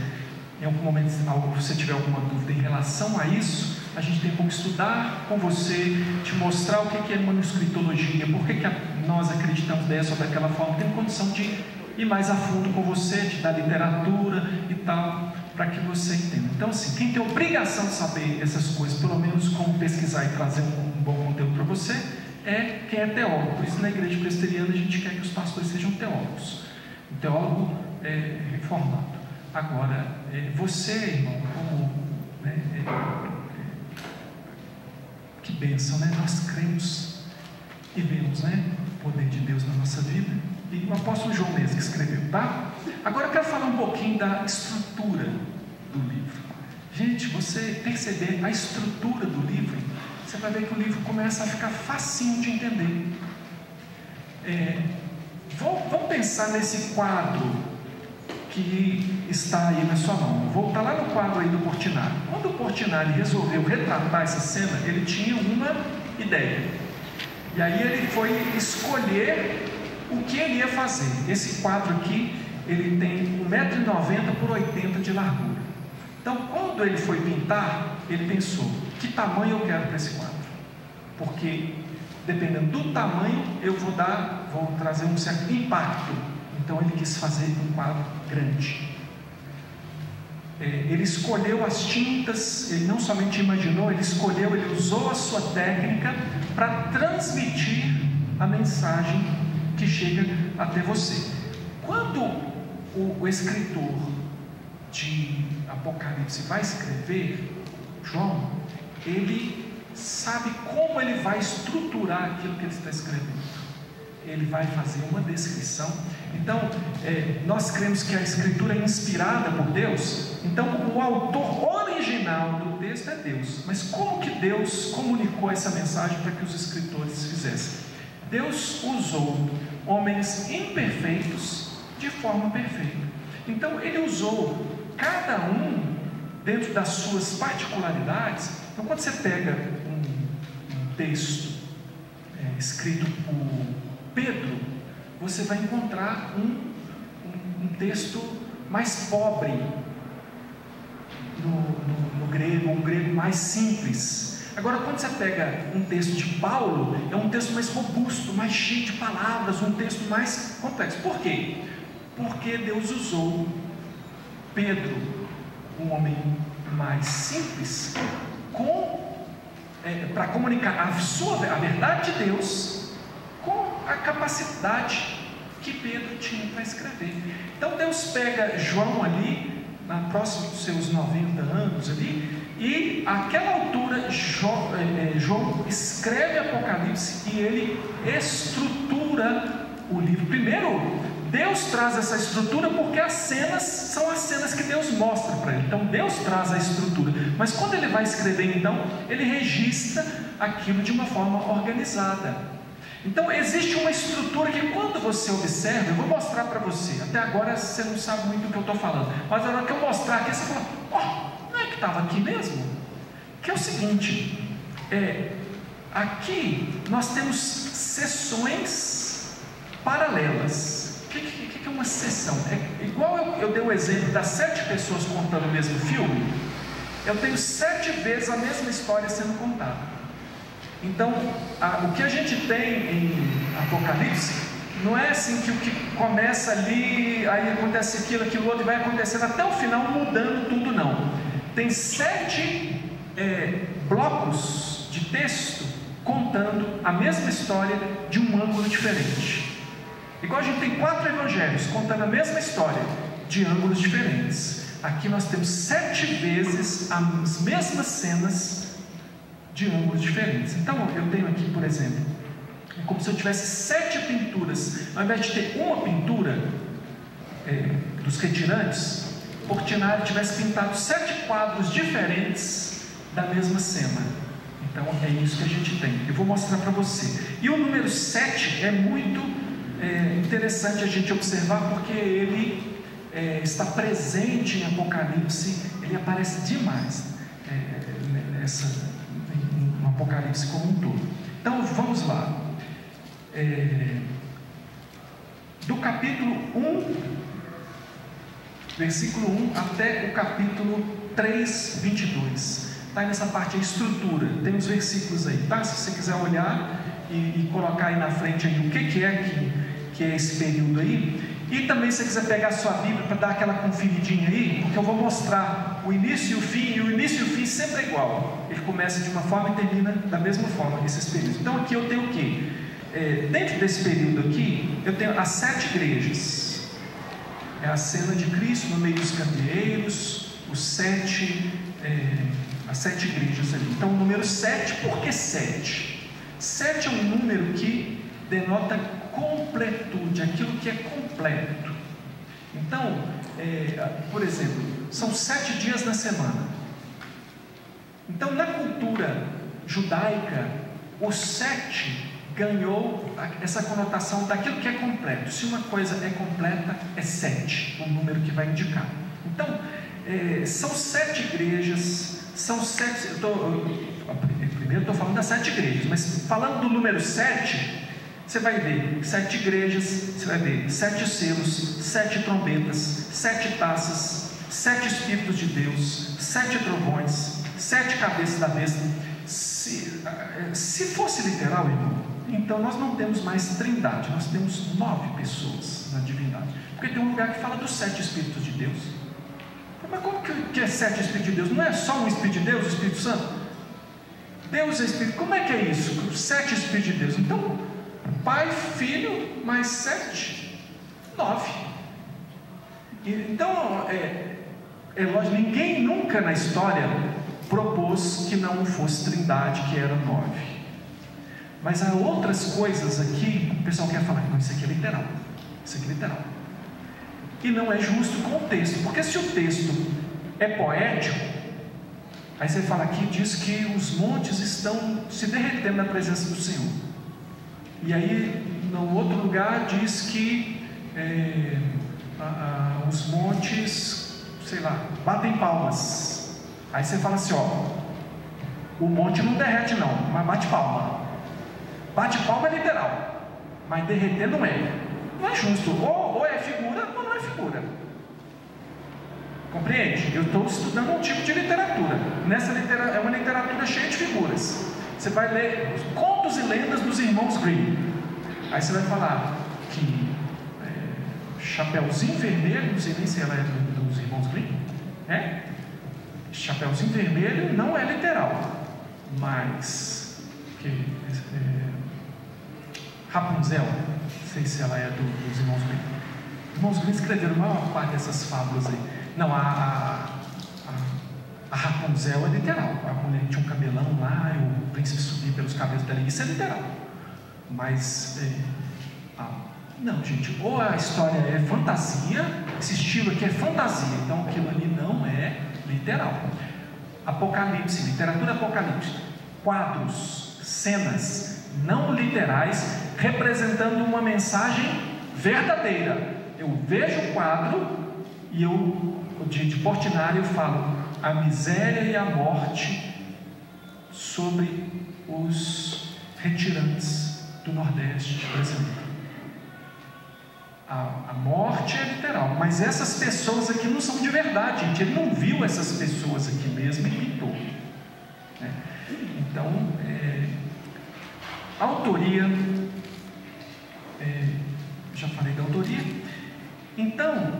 em algum momento, se você tiver alguma dúvida em relação a isso, a gente tem como estudar com você, te mostrar o que é manuscritologia, por que nós acreditamos dessa ou daquela forma. Tem condição de ir mais a fundo com você, te dar literatura e tal, para que você entenda. Então, assim, quem tem obrigação de saber essas coisas, pelo menos como pesquisar e trazer um bom conteúdo para você, é quem é teólogo. Por isso, na igreja presbiteriana, a gente quer que os pastores sejam teólogos. O teólogo é reformado. Agora, você, irmão, como que bênção, né? Nós cremos e vemos, né, o poder de Deus na nossa vida. E o apóstolo João mesmo que escreveu, tá? Agora eu quero falar um pouquinho da estrutura do livro. Gente, você perceber a estrutura do livro, você vai ver que o livro começa a ficar facinho de entender. Vamos pensar nesse quadro que está aí na sua mão. Vou voltar lá no quadro aí do Portinari. Quando o Portinari resolveu retratar essa cena, ele tinha uma ideia. E aí ele foi escolher o que ele ia fazer. Esse quadro aqui, ele tem 1,90 m por 80 m de largura. Então, quando ele foi pintar, ele pensou: que tamanho eu quero para esse quadro? Porque, dependendo do tamanho, eu vou trazer um certo impacto. Então, ele quis fazer um quadro grande. Ele escolheu as tintas, ele não somente imaginou, ele escolheu, ele usou a sua técnica para transmitir a mensagem que chega até você. Quando o escritor de Apocalipse vai escrever, João, ele sabe como ele vai estruturar aquilo que ele está escrevendo. Ele vai fazer uma descrição. Então, nós cremos que a escritura é inspirada por Deus. Então, o autor original do texto é Deus. Mas como que Deus comunicou essa mensagem para que os escritores fizessem? Deus usou homens imperfeitos de forma perfeita. Então, ele usou cada um dentro das suas particularidades. Então, quando você pega um texto escrito por Pedro, você vai encontrar um texto mais pobre no grego, um grego mais simples. Agora, quando você pega um texto de Paulo, é um texto mais robusto, mais cheio de palavras, um texto mais complexo. Por quê? Porque Deus usou Pedro, um homem mais simples, para comunicar a verdade de Deus com a capacidade que Pedro tinha para escrever. Então Deus pega João ali próximo dos seus 90 anos ali, e àquela altura João escreve Apocalipse e ele estrutura o livro. Primeiro, Deus traz essa estrutura porque as cenas são as cenas que Deus mostra para ele. Então Deus traz a estrutura, mas quando ele vai escrever, então ele registra aquilo de uma forma organizada. Então existe uma estrutura que quando você observa, eu vou mostrar para você. Até agora você não sabe muito do que eu estou falando, mas na hora que eu mostrar aqui, você fala: ó, não é que estava aqui mesmo? Que é o seguinte, aqui nós temos sessões paralelas. O que é uma sessão? É igual eu dei o exemplo das 7 pessoas contando o mesmo filme. Eu tenho 7 vezes a mesma história sendo contada. Então, o que a gente tem em Apocalipse não é assim que o que começa ali, aí acontece aquilo outro, e vai acontecendo até o final, mudando tudo, não. Tem 7 blocos de texto contando a mesma história de um ângulo diferente. Igual a gente tem 4 evangelhos contando a mesma história de ângulos diferentes. Aqui nós temos 7 vezes as mesmas cenas de ângulos diferentes. Então eu tenho aqui, por exemplo, é como se eu tivesse 7 pinturas. Ao invés de ter uma pintura dos retirantes, Portinari tivesse pintado 7 quadros diferentes da mesma cena. Então é isso que a gente tem. Eu vou mostrar para você. E o número 7 é muito interessante a gente observar, porque ele está presente em Apocalipse. Ele aparece demais no Apocalipse como um todo. Então vamos lá. Do capítulo 1, versículo 1 até o capítulo 3, 22. Está aí nessa parte a estrutura. Tem os versículos aí, tá? Se você quiser olhar e colocar aí na frente aí o que é esse período aí. E também, se você quiser pegar a sua Bíblia para dar aquela conferidinha aí, porque eu vou mostrar o início e o fim, e o início e o fim sempre é igual. Ele começa de uma forma e termina da mesma forma, esses períodos. Então aqui eu tenho o quê? Dentro desse período aqui, eu tenho as 7 igrejas. É a cena de Cristo no meio dos candeeiros, as 7 igrejas ali. Então o número 7, por que 7? 7 é um número que denota completude, aquilo que é completo. Então, por exemplo, são 7 dias na semana. Então, na cultura judaica, o 7 ganhou essa conotação daquilo que é completo. Se uma coisa é completa, é 7, o número que vai indicar. Então, são 7 igrejas, são 7. Primeiro eu estou falando das 7 igrejas, mas falando do número 7, você vai ver 7 igrejas, você vai ver 7 selos, 7 trombetas, 7 taças, 7 Espíritos de Deus, 7 trovões, 7 cabeças da besta. Se fosse literal, irmão, então nós não temos mais trindade, nós temos 9 pessoas na divindade. Porque tem um lugar que fala dos 7 Espíritos de Deus. Mas como que é 7 Espíritos de Deus? Não é só um Espírito de Deus, o Espírito Santo? Deus é Espírito. Como é que é isso? 7 Espíritos de Deus. Então, Pai, Filho, mais 7, 9. Então, lógico, ninguém nunca na história propôs que não fosse trindade, que era 9. Mas há outras coisas aqui, o pessoal quer falar, não, isso aqui é literal. Isso aqui é literal. E não é justo com o texto, porque se o texto é poético, aí você fala aqui, diz que os montes estão se derretendo na presença do Senhor. E aí, no outro lugar, diz que os montes, sei lá, batem palmas. Aí você fala assim, o monte não derrete não, mas bate palma. Bate palma é literal, mas derreter não é. Não é justo, ou é figura ou não é figura. Compreende? Eu estou estudando um tipo de literatura. É uma literatura cheia de figuras. Você vai ler contos e lendas dos irmãos Grimm. Aí você vai falar que Chapeuzinho Vermelho, não sei nem se ela é dos irmãos Grimm, Chapeuzinho Vermelho não é literal, mas Rapunzel, não sei se ela é dos irmãos Grimm. Os irmãos Grimm escreveram a maior parte dessas fábulas aí. Não, a Rapunzel é literal. A mulher tinha um cabelão lá, e o príncipe subia pelos cabelos dela. Isso é literal. Mas, não, gente, ou a história é fantasia, esse estilo aqui é fantasia, então aquilo ali não é literal. Apocalipse, literatura apocalíptica, quadros, cenas não literais, representando uma mensagem verdadeira. Eu vejo o quadro e eu, de Portinari, eu falo a miséria e a morte sobre os retirantes do Nordeste brasileiro. A morte é literal, mas essas pessoas aqui não são de verdade, gente. Ele não viu essas pessoas aqui mesmo e pintou, né? Então, autoria, já falei da autoria. Então,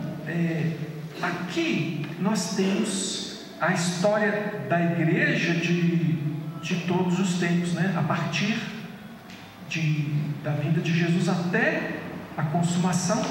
aqui nós temos a história da igreja de todos os tempos, né? A partir da vinda de Jesus até a consumação,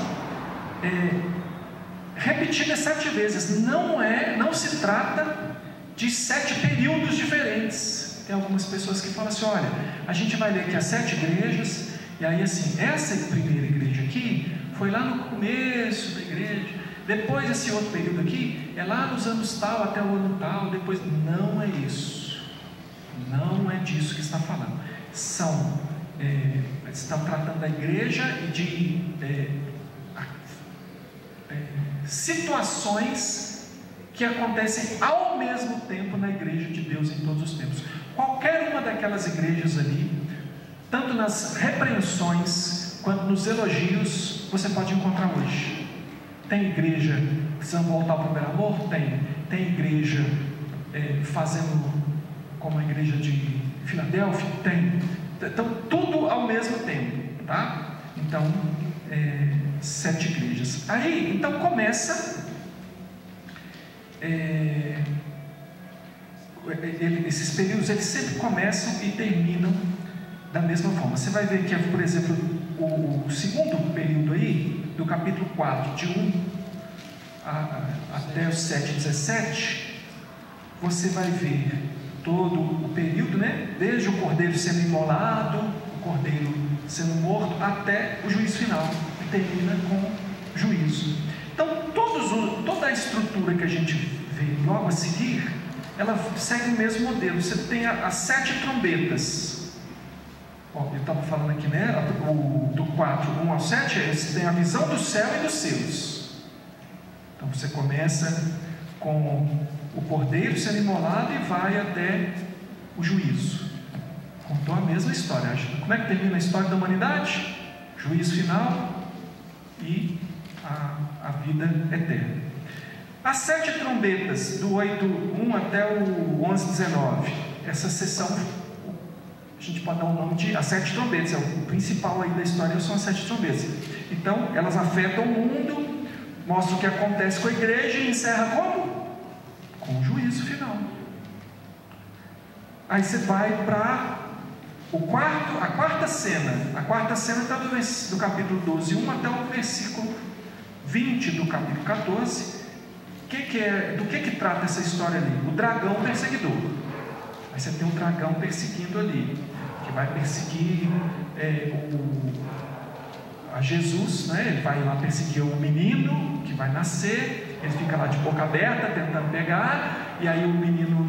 repetida 7 vezes. Não se trata de 7 períodos diferentes. Tem algumas pessoas que falam assim: olha, a gente vai ler aqui as 7 igrejas, e aí assim, essa primeira igreja aqui foi lá no começo da igreja, depois esse outro período aqui é lá nos anos tal até o ano tal, depois. Não é isso, não é disso que está falando. Estão tratando da igreja e de situações que acontecem ao mesmo tempo na igreja de Deus em todos os tempos. Qualquer uma daquelas igrejas ali, tanto nas repreensões quanto nos elogios, você pode encontrar hoje. Tem igreja precisando voltar ao primeiro amor? Tem igreja fazendo como a igreja de Filadélfia? Tem. Então, tudo ao mesmo tempo, tá? Então, 7 igrejas. Aí, então começa esses períodos, eles sempre começam e terminam da mesma forma. Você vai ver que, por exemplo, o segundo período aí, do capítulo 4, de 1 até o 7:17, você vai ver todo o período, né? Desde o cordeiro sendo imolado, o cordeiro sendo morto, até o juízo final, que termina com juízo. Então, toda a estrutura que a gente vê logo a seguir, ela segue o mesmo modelo. Você tem as 7 trombetas. Eu estava falando aqui, né? Do 4, 1 ao 7, você tem a visão do céu e dos seus. Então, você começa com o cordeiro sendo imolado e vai até o juízo. Contou a mesma história. Como é que termina a história da humanidade? Juízo final e a vida eterna. As 7 trombetas, do 8:1 até o 11:19, essa sessão, a gente pode dar o nome de as 7 trombetas. O principal aí da história são as 7 trombetas. Então, elas afetam o mundo, mostram o que acontece com a igreja e encerra como? Com o juízo final. Aí você vai para a quarta cena. A quarta cena está do capítulo 12, 1 até o versículo 20 do capítulo 14. Do que trata essa história ali? O dragão perseguidor. Aí você tem um dragão perseguindo ali, que vai perseguir a Jesus, né? Ele vai lá perseguir o menino que vai nascer. Ele fica lá de boca aberta tentando pegar, e aí o menino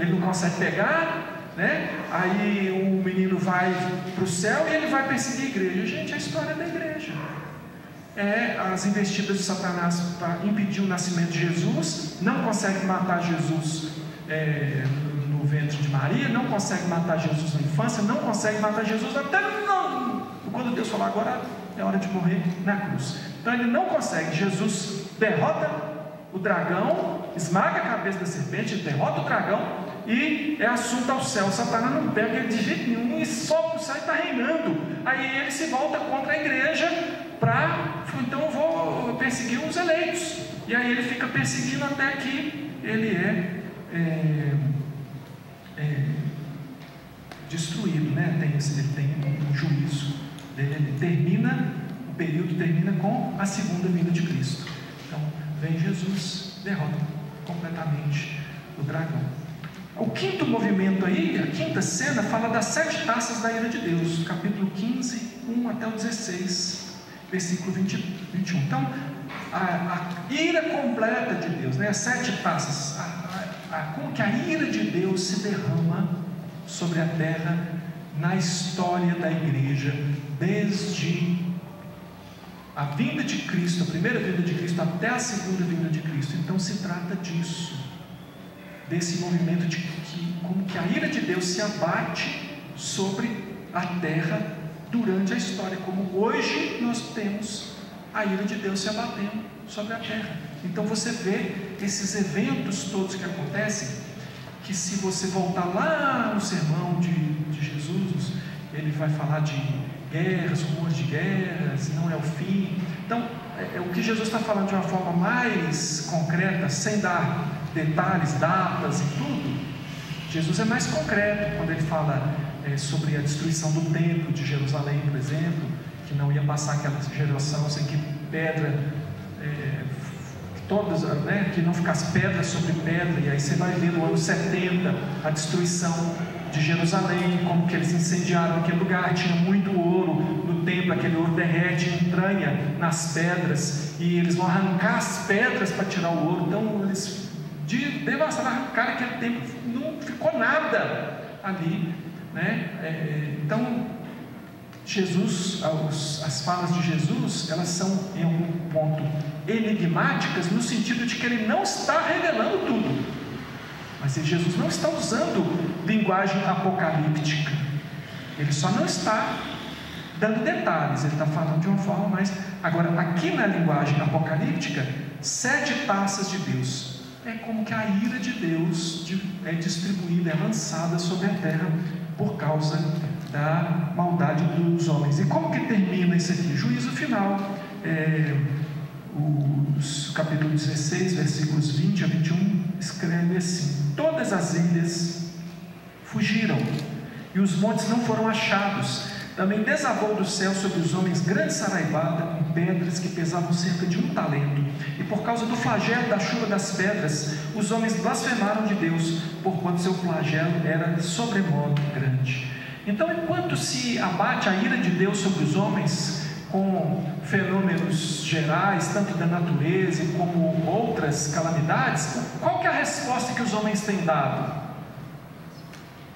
ele não consegue pegar, né? Aí o menino vai para o céu e ele vai perseguir a igreja. Gente, a história da igreja as investidas de Satanás para impedir o nascimento de Jesus. Não consegue matar Jesus no ventre de Maria, não consegue matar Jesus na infância, não consegue matar Jesus até quando Deus falou: agora é hora de morrer na cruz. Então ele não consegue. Jesus derrota o dragão, esmaga a cabeça da serpente, derrota o dragão e é assunto ao céu. Satanás não pega ele de jeito nenhum e sobe o céu e está reinando. Aí ele se volta contra a igreja então eu vou perseguir os eleitos. E aí ele fica perseguindo até que ele destruído, né? Ele tem um juízo. O período termina com a segunda vinda de Cristo. Então vem Jesus, derrota completamente o dragão. O quinto movimento aí, a quinta cena, fala das 7 taças da ira de Deus, capítulo 15, 1 até o 16, versículo 21. Então, a ira completa de Deus, né? As 7 taças, como que a ira de Deus se derrama sobre a terra na história da igreja, desde a vinda de Cristo, a primeira vinda de Cristo, até a segunda vinda de Cristo. Então se trata disso, desse movimento de como que a ira de Deus se abate sobre a terra durante a história, como hoje nós temos a ira de Deus se abatendo sobre a terra. Então você vê esses eventos todos que acontecem, que se você voltar lá no sermão de Jesus, ele vai falar de guerras, rumores de guerras, não é o fim. Então, o que Jesus está falando de uma forma mais concreta, sem dar detalhes, datas e tudo, Jesus é mais concreto quando ele fala sobre a destruição do templo de Jerusalém, por exemplo, que não ia passar aquela geração sem que pedra, que não ficasse pedra sobre pedra. E aí você vai ver no ano 70 a destruição de Jerusalém, como que eles incendiaram aquele lugar. Tinha muito ouro no templo, aquele ouro derrete, entranha nas pedras, e eles vão arrancar as pedras para tirar o ouro. Então eles devastaram, arrancaram aquele templo, não ficou nada ali, né? Então Jesus, as falas de Jesus, elas são em algum ponto enigmáticas, no sentido de que ele não está revelando tudo, mas Jesus não está usando linguagem apocalíptica, ele só não está dando detalhes, ele está falando de uma forma mais. Agora, aqui na linguagem apocalíptica, 7 taças de Deus, é como que a ira de Deus é distribuída, é lançada sobre a terra por causa da maldade dos homens. E como que termina isso aqui? Juízo final. Os capítulo 16, versículos 20 a 21, escreve assim: todas as ilhas fugiram, e os montes não foram achados. Também desabou do céu sobre os homens grande saraivada, com pedras que pesavam cerca de 1 talento. E por causa do flagelo da chuva das pedras, os homens blasfemaram de Deus, porquanto seu flagelo era sobremodo grande. Então, enquanto se abate a ira de Deus sobre os homens, com fenômenos gerais, tanto da natureza como outras calamidades, qual que é a resposta que os homens têm dado?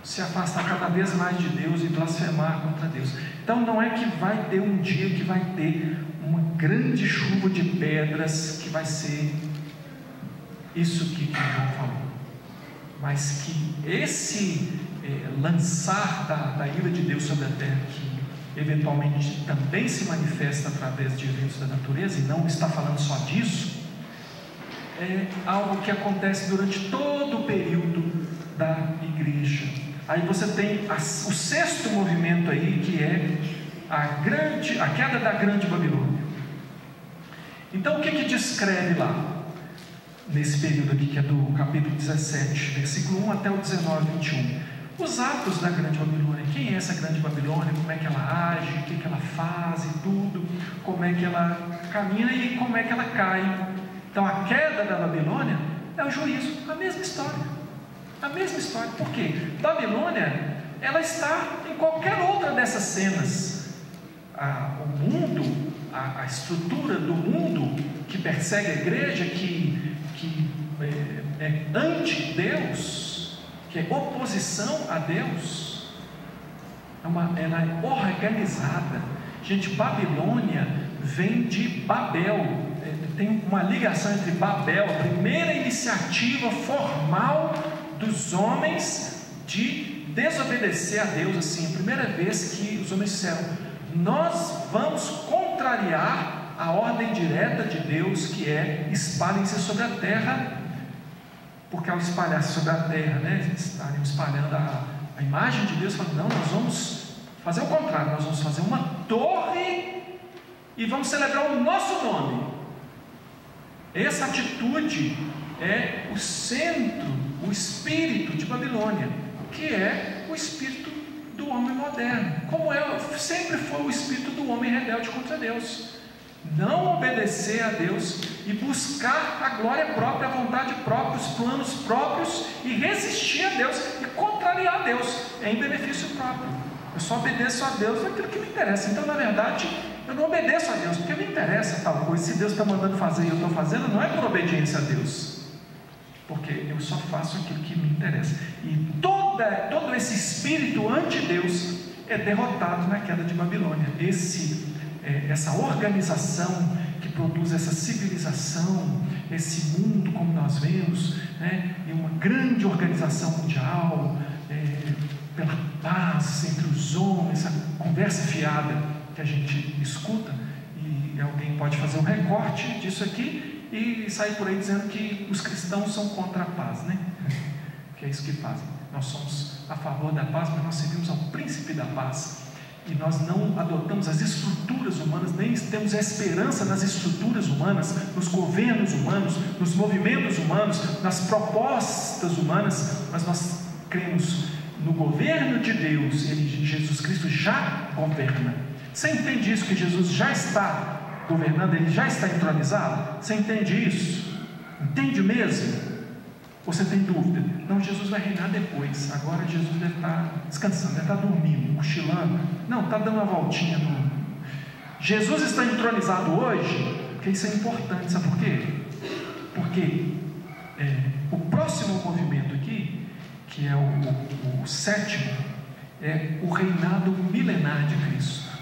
Se afastar cada vez mais de Deus e blasfemar contra Deus. Então não é que vai ter um dia que vai ter uma grande chuva de pedras, que vai ser isso que João falou, mas que esse lançar da ira de Deus sobre a terra, que eventualmente também se manifesta através de eventos da natureza, e não está falando só disso, é algo que acontece durante todo o período da igreja. Aí você tem o 6º movimento aí, que é a queda da grande Babilônia. Então o que descreve lá, nesse período aqui, que é do capítulo 17, versículo 1 até o 19, 21? Os atos da grande Babilônia. Quem é essa grande Babilônia? Como é que ela age? O que ela faz e tudo? Como é que ela caminha e como é que ela cai? Então a queda da Babilônia é o juízo, a mesma história. A mesma história. Por quê? Babilônia, ela está em qualquer outra dessas cenas. O mundo, a estrutura do mundo que persegue a igreja, que é anti-Deus, que é oposição a Deus, ela é organizada. Gente, Babilônia vem de Babel. Tem uma ligação entre Babel, a primeira iniciativa formal dos homens de desobedecer a Deus, assim, a primeira vez que os homens disseram: nós vamos contrariar a ordem direta de Deus, que é espalhem-se sobre a terra, porque ao espalhar-se sobre a terra, né, eles estariam espalhando a imagem de Deus, falando: não, nós vamos fazer o contrário, nós vamos fazer uma torre e vamos celebrar o nosso nome. Essa atitude é o centro, o espírito de Babilônia, que é o espírito do homem moderno, como sempre foi o espírito do homem rebelde contra Deus. Não obedecer a Deus e buscar a glória própria, a vontade própria, os planos próprios e resistir a Deus e contrariar a Deus em benefício próprio. Eu só obedeço a Deus naquilo que me interessa. Então, na verdade, eu não obedeço a Deus porque me interessa tal coisa. Se Deus está mandando fazer e eu estou fazendo, não é por obediência a Deus, porque eu só faço aquilo que me interessa. E todo esse espírito anti-Deus é derrotado na queda de Babilônia. Essa organização que produz essa civilização, esse mundo como nós vemos, né, e uma grande organização mundial, pela paz entre os homens, essa conversa fiada que a gente escuta, e alguém pode fazer um recorte disso aqui e sair por aí dizendo que os cristãos são contra a paz, né? Que é isso que fazem. Nós somos a favor da paz, mas nós servimos ao príncipe da paz, e nós não adotamos as estruturas humanas, nem temos esperança nas estruturas humanas, nos governos humanos, nos movimentos humanos, nas propostas humanas, mas nós cremos no governo de Deus. Jesus Cristo já governa. Você entende isso, que Jesus já está governando, Ele já está entronizado? Você entende isso? Entende mesmo? Ou você tem dúvida? Não, Jesus vai reinar depois. Agora Jesus deve estar descansando, deve estar dormindo, cochilando. Não, está dando uma voltinha no... Jesus está entronizado hoje, porque isso é importante. Sabe por quê? Porque o próximo movimento aqui, que é o sétimo, é o reinado milenar de Cristo.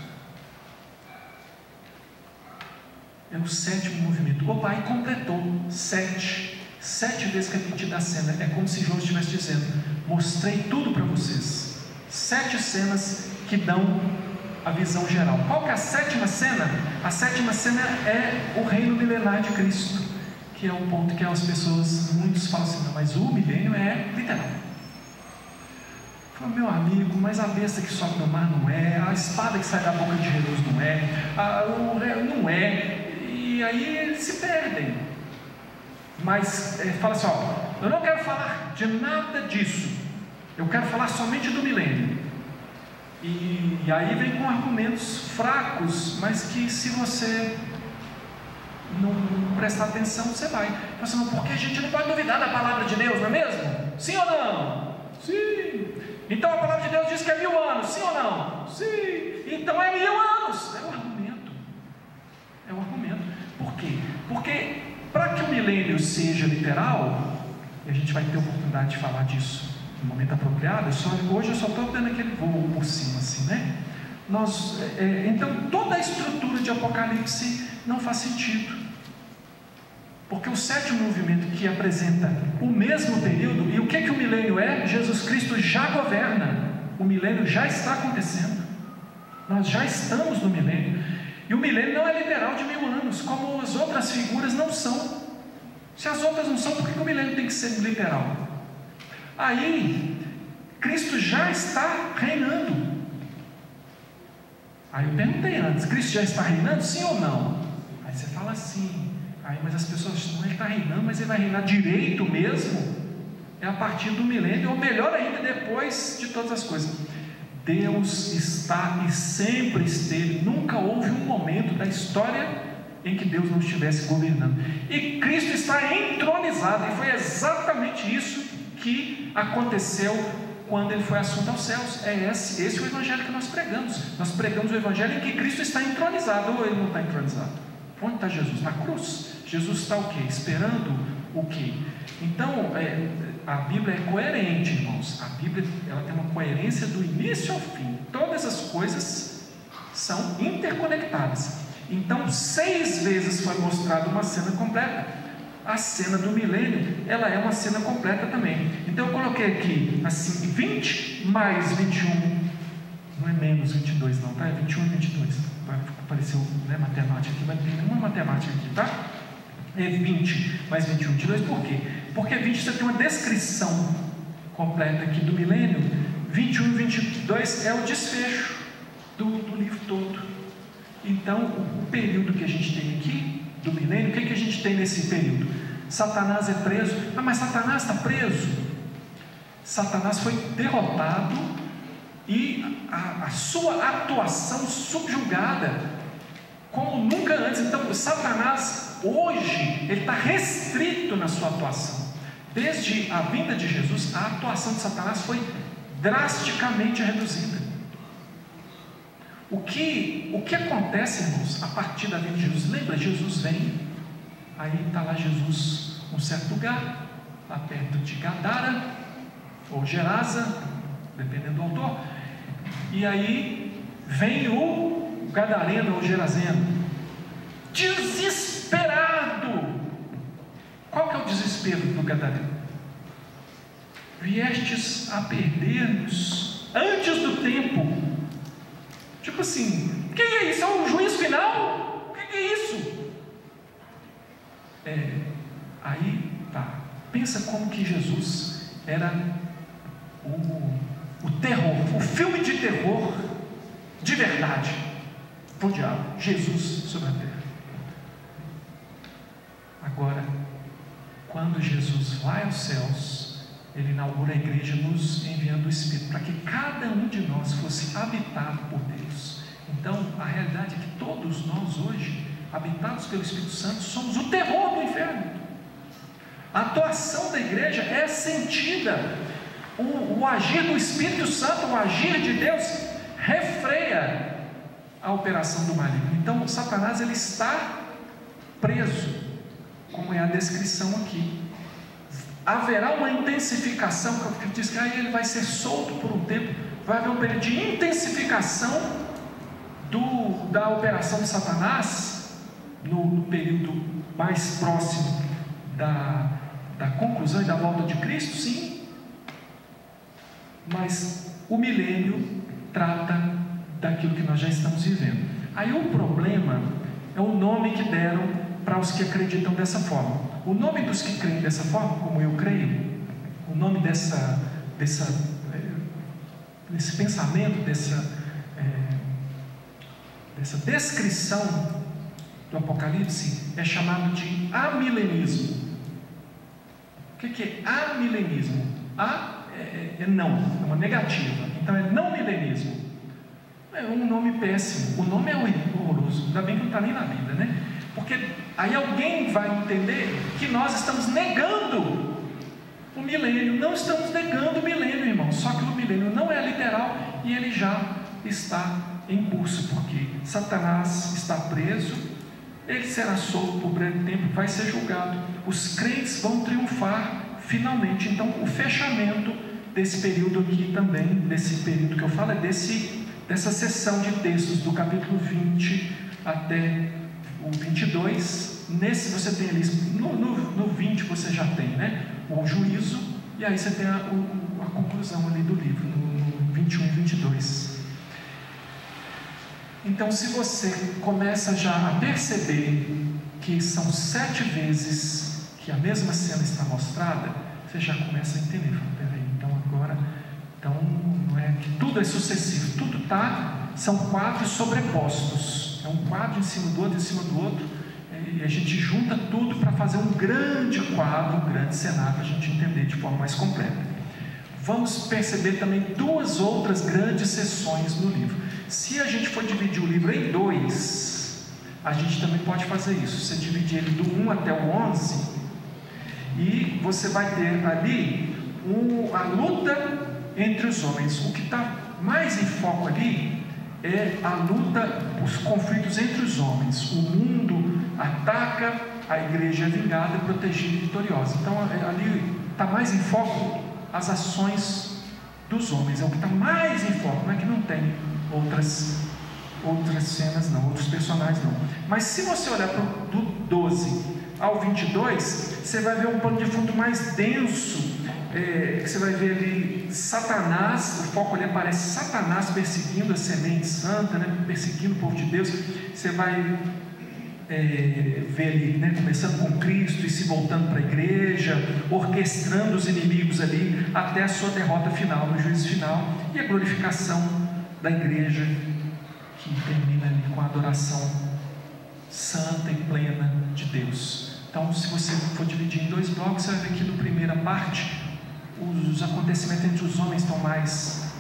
É o sétimo movimento. O Pai completou 7 vezes repetida a cena. É como se João estivesse dizendo: mostrei tudo para vocês. 7 cenas que dão a visão geral. Qual que é a sétima cena? A sétima cena é o reino milenar de Cristo, que é um ponto que as pessoas, muitos falam assim: não, mas o milênio é literal. Meu amigo, mas a besta que sobe no mar não é, a espada que sai da boca de Jesus não é, não é, e aí eles se perdem. Mas fala assim: ó, eu não quero falar de nada disso, eu quero falar somente do milênio. E aí vem com argumentos fracos, mas que se você não prestar atenção, você vai. Fala assim: porque a gente não pode duvidar da palavra de Deus, não é mesmo? Sim ou não? Sim. Então a palavra de Deus diz que é 1000 anos, sim ou não? Sim. Então é 1000 anos. É o argumento. É o argumento. Por quê? Porque para que o milênio seja literal, e a gente vai ter oportunidade de falar disso no momento apropriado, hoje eu só estou dando aquele voo por cima, assim, né? Então toda a estrutura de Apocalipse não faz sentido. Porque o sétimo movimento, que apresenta o mesmo período, e o que o milênio é? Jesus Cristo já governa, o milênio já está acontecendo, nós já estamos no milênio, e o milênio não é literal de 1000 anos, como as outras figuras não são. Se as outras não são, por que o milênio tem que ser literal? Aí, Cristo já está reinando. Aí eu perguntei antes: Cristo já está reinando, sim ou não? Aí você fala assim. Aí, mas as pessoas dizem: ele está reinando, mas ele vai reinar direito mesmo? É a partir do milênio, ou melhor ainda, depois de todas as coisas. Deus está e sempre esteve, nunca houve um momento da história em que Deus não estivesse governando. E Cristo está entronizado, e foi exatamente isso que aconteceu quando ele foi assunto aos céus. Esse é o evangelho que nós pregamos. Nós pregamos o evangelho em que Cristo está entronizado, ou ele não está entronizado? Onde está Jesus? Na cruz. Jesus está o quê? Esperando o quê? Então, a Bíblia é coerente, irmãos. A Bíblia, ela tem uma coerência do início ao fim. Todas as coisas são interconectadas. Então, 6 vezes foi mostrada uma cena completa. A cena do milênio, ela é uma cena completa também. Então eu coloquei aqui assim: 20 mais 21, não é menos 22 não, tá? É 21 e 22. Apareceu, né, matemática aqui, mas não tem nenhuma matemática aqui, tá? É 20 mais 21, 22, por quê? Porque 20 você tem uma descrição completa aqui do milênio. 21 e 22 é o desfecho do livro todo. Então, o período que a gente tem aqui, do milênio, o que a gente tem nesse período? Satanás é preso. Ah, mas Satanás está preso? Satanás foi derrotado e a sua atuação subjugada. como nunca antes. Então, Satanás, hoje, ele está restrito na sua atuação. Desde a vinda de Jesus, a atuação de Satanás foi drasticamente reduzida. O que acontece, irmãos, a partir da vinda de Jesus? Lembra, Jesus vem, aí está lá Jesus num certo lugar, lá perto de Gadara, ou Gerasa, dependendo do autor, e aí vem o gadareno ou geraseno, desesperado. Qual que é o desespero do gadareno? Viestes a perder-nos antes do tempo. Tipo assim, o que é isso? É um juízo final? O que é isso? Aí tá. Pensa como que Jesus era o terror, o filme de terror de verdade. O diabo, Jesus sobre a terra. Agora, quando Jesus vai aos céus, ele inaugura a igreja nos enviando o Espírito, para que cada um de nós fosse habitado por Deus. Então, a realidade é que todos nós hoje, habitados pelo Espírito Santo, somos o terror do inferno. A atuação da igreja é sentida. O agir do Espírito Santo, o agir de Deus, refreia a operação do maligno. Então, Satanás, ele está preso, como é a descrição aqui. Haverá uma intensificação, que diz que aí ele vai ser solto por um tempo, vai haver um período de intensificação da operação de Satanás, no período mais próximo da conclusão e da volta de Cristo, sim, mas o milênio trata daquilo que nós já estamos vivendo. Aí o problema é o nome que deram para os que acreditam dessa forma. O nome dos que creem dessa forma, como eu creio, o nome desse pensamento, dessa descrição do Apocalipse, é chamado de amilenismo. O que é amilenismo? A é não, é uma negativa. Então é não milenismo. É um nome péssimo. O nome é horroroso. Ainda bem que não está nem na Bíblia, né? Porque aí alguém vai entender que nós estamos negando o milênio. Não estamos negando o milênio, irmão. Só que o milênio não é literal e ele já está em curso, porque Satanás está preso, ele será solto por breve tempo, vai ser julgado. Os crentes vão triunfar finalmente. Então, o fechamento desse período aqui também, desse período que eu falo, é dessa seção de textos do capítulo 20 até o 22, nesse você tem ali, no 20 você já tem, né, o juízo, e aí você tem a conclusão ali do livro, no 21 e 22. Então, se você começa já a perceber que são 7 vezes que a mesma cena está mostrada, você já começa a entender, peraí, então não é que tudo é sucessivo, tudo são quadros sobrepostos. É um quadro em cima do outro, e a gente junta tudo para fazer um grande quadro, um grande cenário, para a gente entender de forma mais completa. Vamos perceber também 2 outras grandes seções no livro. Se a gente for dividir o livro em 2, a gente também pode fazer isso. Você dividir ele do 1 até o 11, e você vai ter ali a luta entre os homens. O que está mais em foco ali é a luta, os conflitos entre os homens. O mundo ataca, a igreja é vingada, protegida e vitoriosa. Então ali está mais em foco as ações dos homens, é o que está mais em foco. Não é que não tem outras cenas não, outros personagens não, mas se você olhar do 12 ao 22, você vai ver um pano de fundo mais denso, que você vai ver ali Satanás, o foco ali aparece Satanás perseguindo a semente santa, né, perseguindo o povo de Deus. Você vai ver ali, né, começando com Cristo e se voltando para a igreja, orquestrando os inimigos ali, até a sua derrota final, no juízo final, e a glorificação da igreja, que termina ali com a adoração santa e plena de Deus. Então, se você for dividir em 2 blocos, você vai ver que na primeira parte os acontecimentos entre os homens estão mais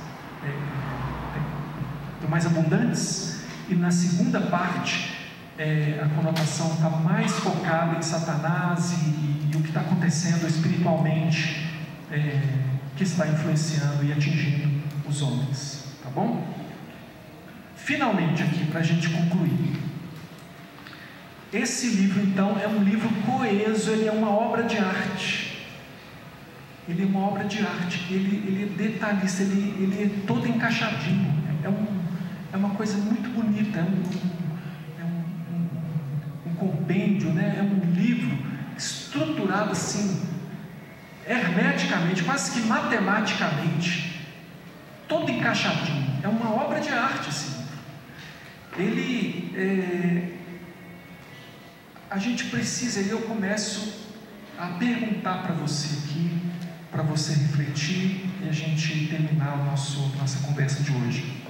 abundantes, e na segunda parte a conotação está mais focada em Satanás e o que está acontecendo espiritualmente, que está influenciando e atingindo os homens, tá bom? Finalmente aqui, para a gente concluir, esse livro então é um livro coeso, ele é uma obra de arte, ele é uma obra de arte, ele é detalhista, ele é todo encaixadinho, é uma coisa muito bonita, um compêndio, né? É um livro estruturado assim, hermeticamente, quase que matematicamente, todo encaixadinho, é uma obra de arte esse livro. A gente precisa, e eu começo a perguntar para você aqui, para você refletir e a gente terminar nossa conversa de hoje.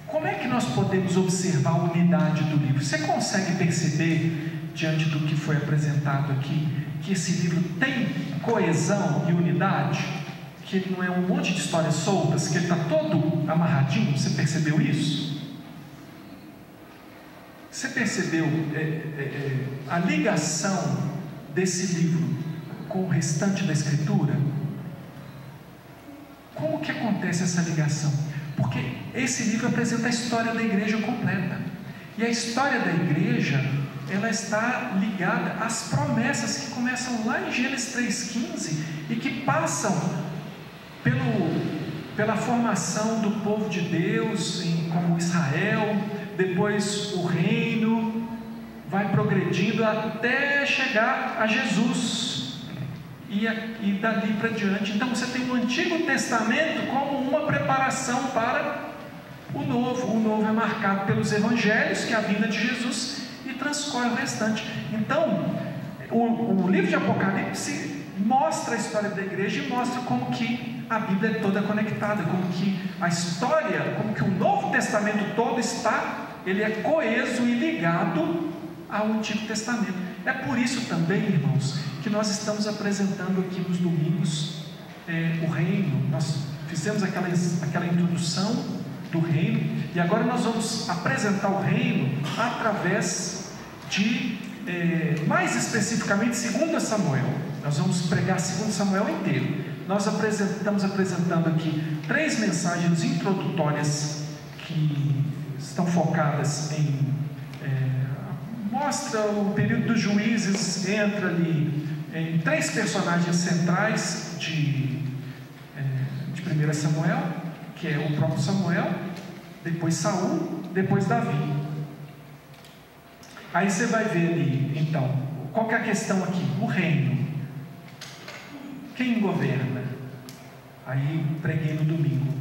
Como é que nós podemos observar a unidade do livro? Você consegue perceber, diante do que foi apresentado aqui, que esse livro tem coesão e unidade? Que ele não é um monte de histórias soltas, que ele está todo amarradinho? Você percebeu isso? Você percebeu a ligação desse livro com o restante da Escritura? Como que acontece essa ligação? Porque esse livro apresenta a história da igreja completa. E a história da igreja, ela está ligada às promessas que começam lá em Gênesis 3,15 e que passam pela formação do povo de Deus como Israel. Depois o reino vai progredindo até chegar a Jesus e dali para diante. Então você tem o Antigo Testamento como uma preparação para o Novo. O Novo é marcado pelos Evangelhos, que é a vinda de Jesus, e transcorre o restante. Então o livro de Apocalipse mostra a história da igreja e mostra como que a Bíblia é toda conectada, como que a história, como que o Novo Testamento todo ele é coeso e ligado ao Antigo Testamento. É por isso também, irmãos, que nós estamos apresentando aqui nos domingos o reino. Nós fizemos aquela introdução do reino, e agora nós vamos apresentar o reino através de, mais especificamente, 2 Samuel. Nós vamos pregar 2 Samuel inteiro. Nós estamos apresentando aqui 3 mensagens introdutórias que estão focadas mostra o período dos juízes, entra ali em 3 personagens centrais de 1 Samuel, que é o próprio Samuel, depois Saul, depois Davi. Aí você vai ver ali, então, qual que é a questão aqui? O reino. Quem governa? Aí preguei no domingo.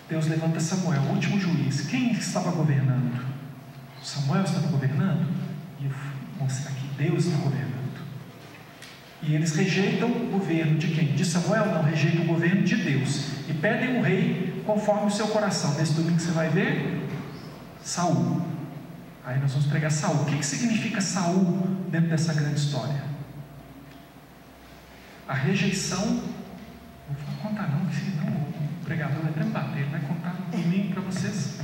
Deus levanta Samuel, o último juiz. Quem estava governando? Samuel estava governando? E eu vou mostrar aqui, Deus está governando. E eles rejeitam o governo de quem? De Samuel? Não, rejeitam o governo de Deus. E pedem um rei conforme o seu coração. Nesse domingo você vai ver Saul. Aí nós vamos pregar Saul. O que significa Saul dentro dessa grande história? A rejeição. Não vou contar não, senão o pregador vai até me bater. Ele vai contar no domingo para vocês.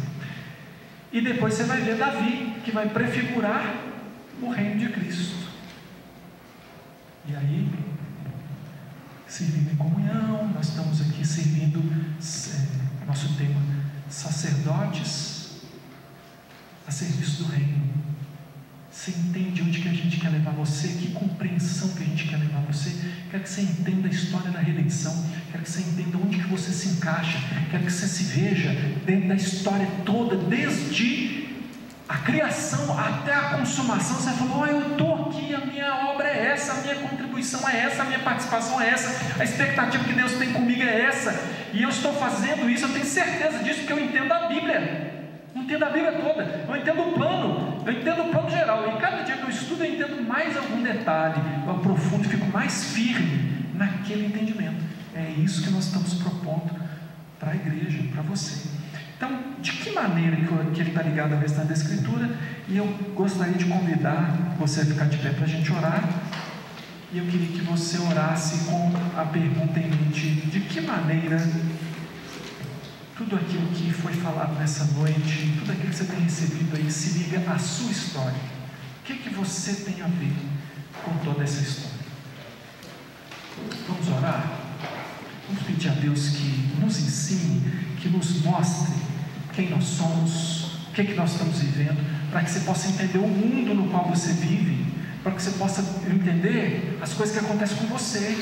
E depois você vai ver Davi, que vai prefigurar o reino de Cristo. E aí, servindo em comunhão, nós estamos aqui servindo, nosso tema, sacerdotes a serviço do reino. Você entende onde que a gente quer levar você? Que compreensão que a gente quer levar você? Quero que você entenda a história da redenção. Quero que você entenda onde que você se encaixa. Quero que você se veja dentro da história toda, desde a criação até a consumação. Você falou, eu estou aqui, a minha obra é essa, a minha contribuição é essa, a minha participação é essa, a expectativa que Deus tem comigo é essa, e eu estou fazendo isso, eu tenho certeza disso, porque eu entendo a Bíblia. Eu entendo a Bíblia toda, eu entendo o plano geral, e cada dia que eu estudo eu entendo mais algum detalhe, eu aprofundo, fico mais firme naquele entendimento. É isso que nós estamos propondo para a igreja, para você. Então, de que maneira que ele está ligado ao restante da Escritura? E eu gostaria de convidar você a ficar de pé para a gente orar, e eu queria que você orasse com a pergunta em mente: de que maneira tudo aquilo que foi falado nessa noite, tudo aquilo que você tem recebido aí, se liga à sua história. O que você tem a ver com toda essa história? Vamos orar? Vamos pedir a Deus que nos ensine, que nos mostre quem nós somos, o que nós estamos vivendo, para que você possa entender o mundo no qual você vive, para que você possa entender as coisas que acontecem com você.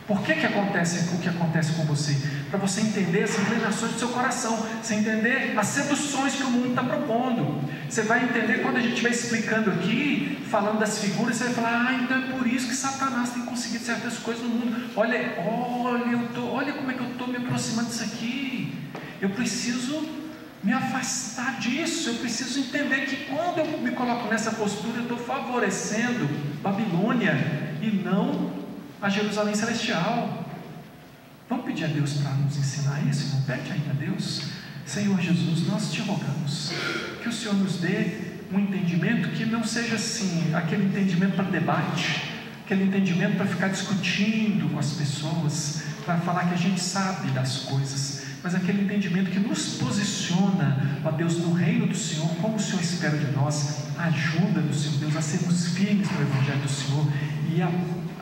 Por que acontece o que acontece com você? Para você entender as inclinações do seu coração, você entender as seduções que o mundo está propondo. Você vai entender quando a gente vai explicando aqui, falando das figuras, você vai falar: então é por isso que Satanás tem conseguido certas coisas no mundo. Olha como é que eu estou me aproximando disso aqui. Eu preciso me afastar disso. Eu preciso entender que quando eu me coloco nessa postura, eu estou favorecendo Babilônia e não a Jerusalém Celestial. Vamos pedir a Deus para nos ensinar isso, irmão? Pede aí a Deus. Senhor Jesus, nós te rogamos que o Senhor nos dê um entendimento que não seja assim, aquele entendimento para debate, aquele entendimento para ficar discutindo com as pessoas, para falar que a gente sabe das coisas, mas aquele entendimento que nos posiciona, ó Deus, no reino do Senhor, como o Senhor espera de nós. Ajuda-nos, Senhor Deus, a sermos firmes no Evangelho do Senhor e a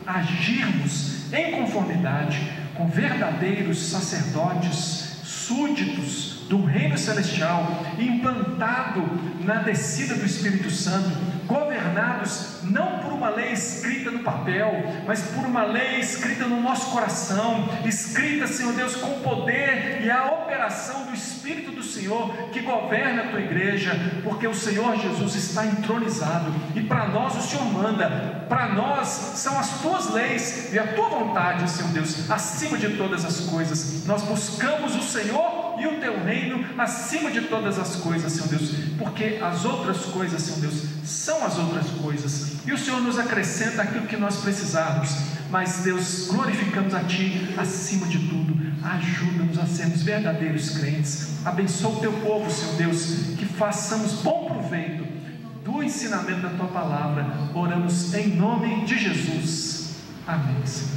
agirmos em conformidade com verdadeiros sacerdotes, súditos do reino celestial, implantado na descida do Espírito Santo, governados não por uma lei escrita no papel, mas por uma lei escrita no nosso coração, escrita, Senhor Deus, com o poder e a operação do Espírito do Senhor que governa a tua igreja, porque o Senhor Jesus está entronizado e para nós o Senhor manda. Para nós são as tuas leis e a tua vontade, Senhor Deus, acima de todas as coisas. Nós buscamos o Senhor e o teu reino acima de todas as coisas, Senhor Deus, porque as outras coisas, Senhor Deus, são as outras coisas, e o Senhor nos acrescenta aquilo que nós precisarmos. Mas Deus, glorificamos a Ti acima de tudo. Ajuda-nos a sermos verdadeiros crentes. Abençoa o teu povo, Senhor Deus, que façamos bom proveito do ensinamento da tua palavra. Oramos em nome de Jesus. Amém, Senhor.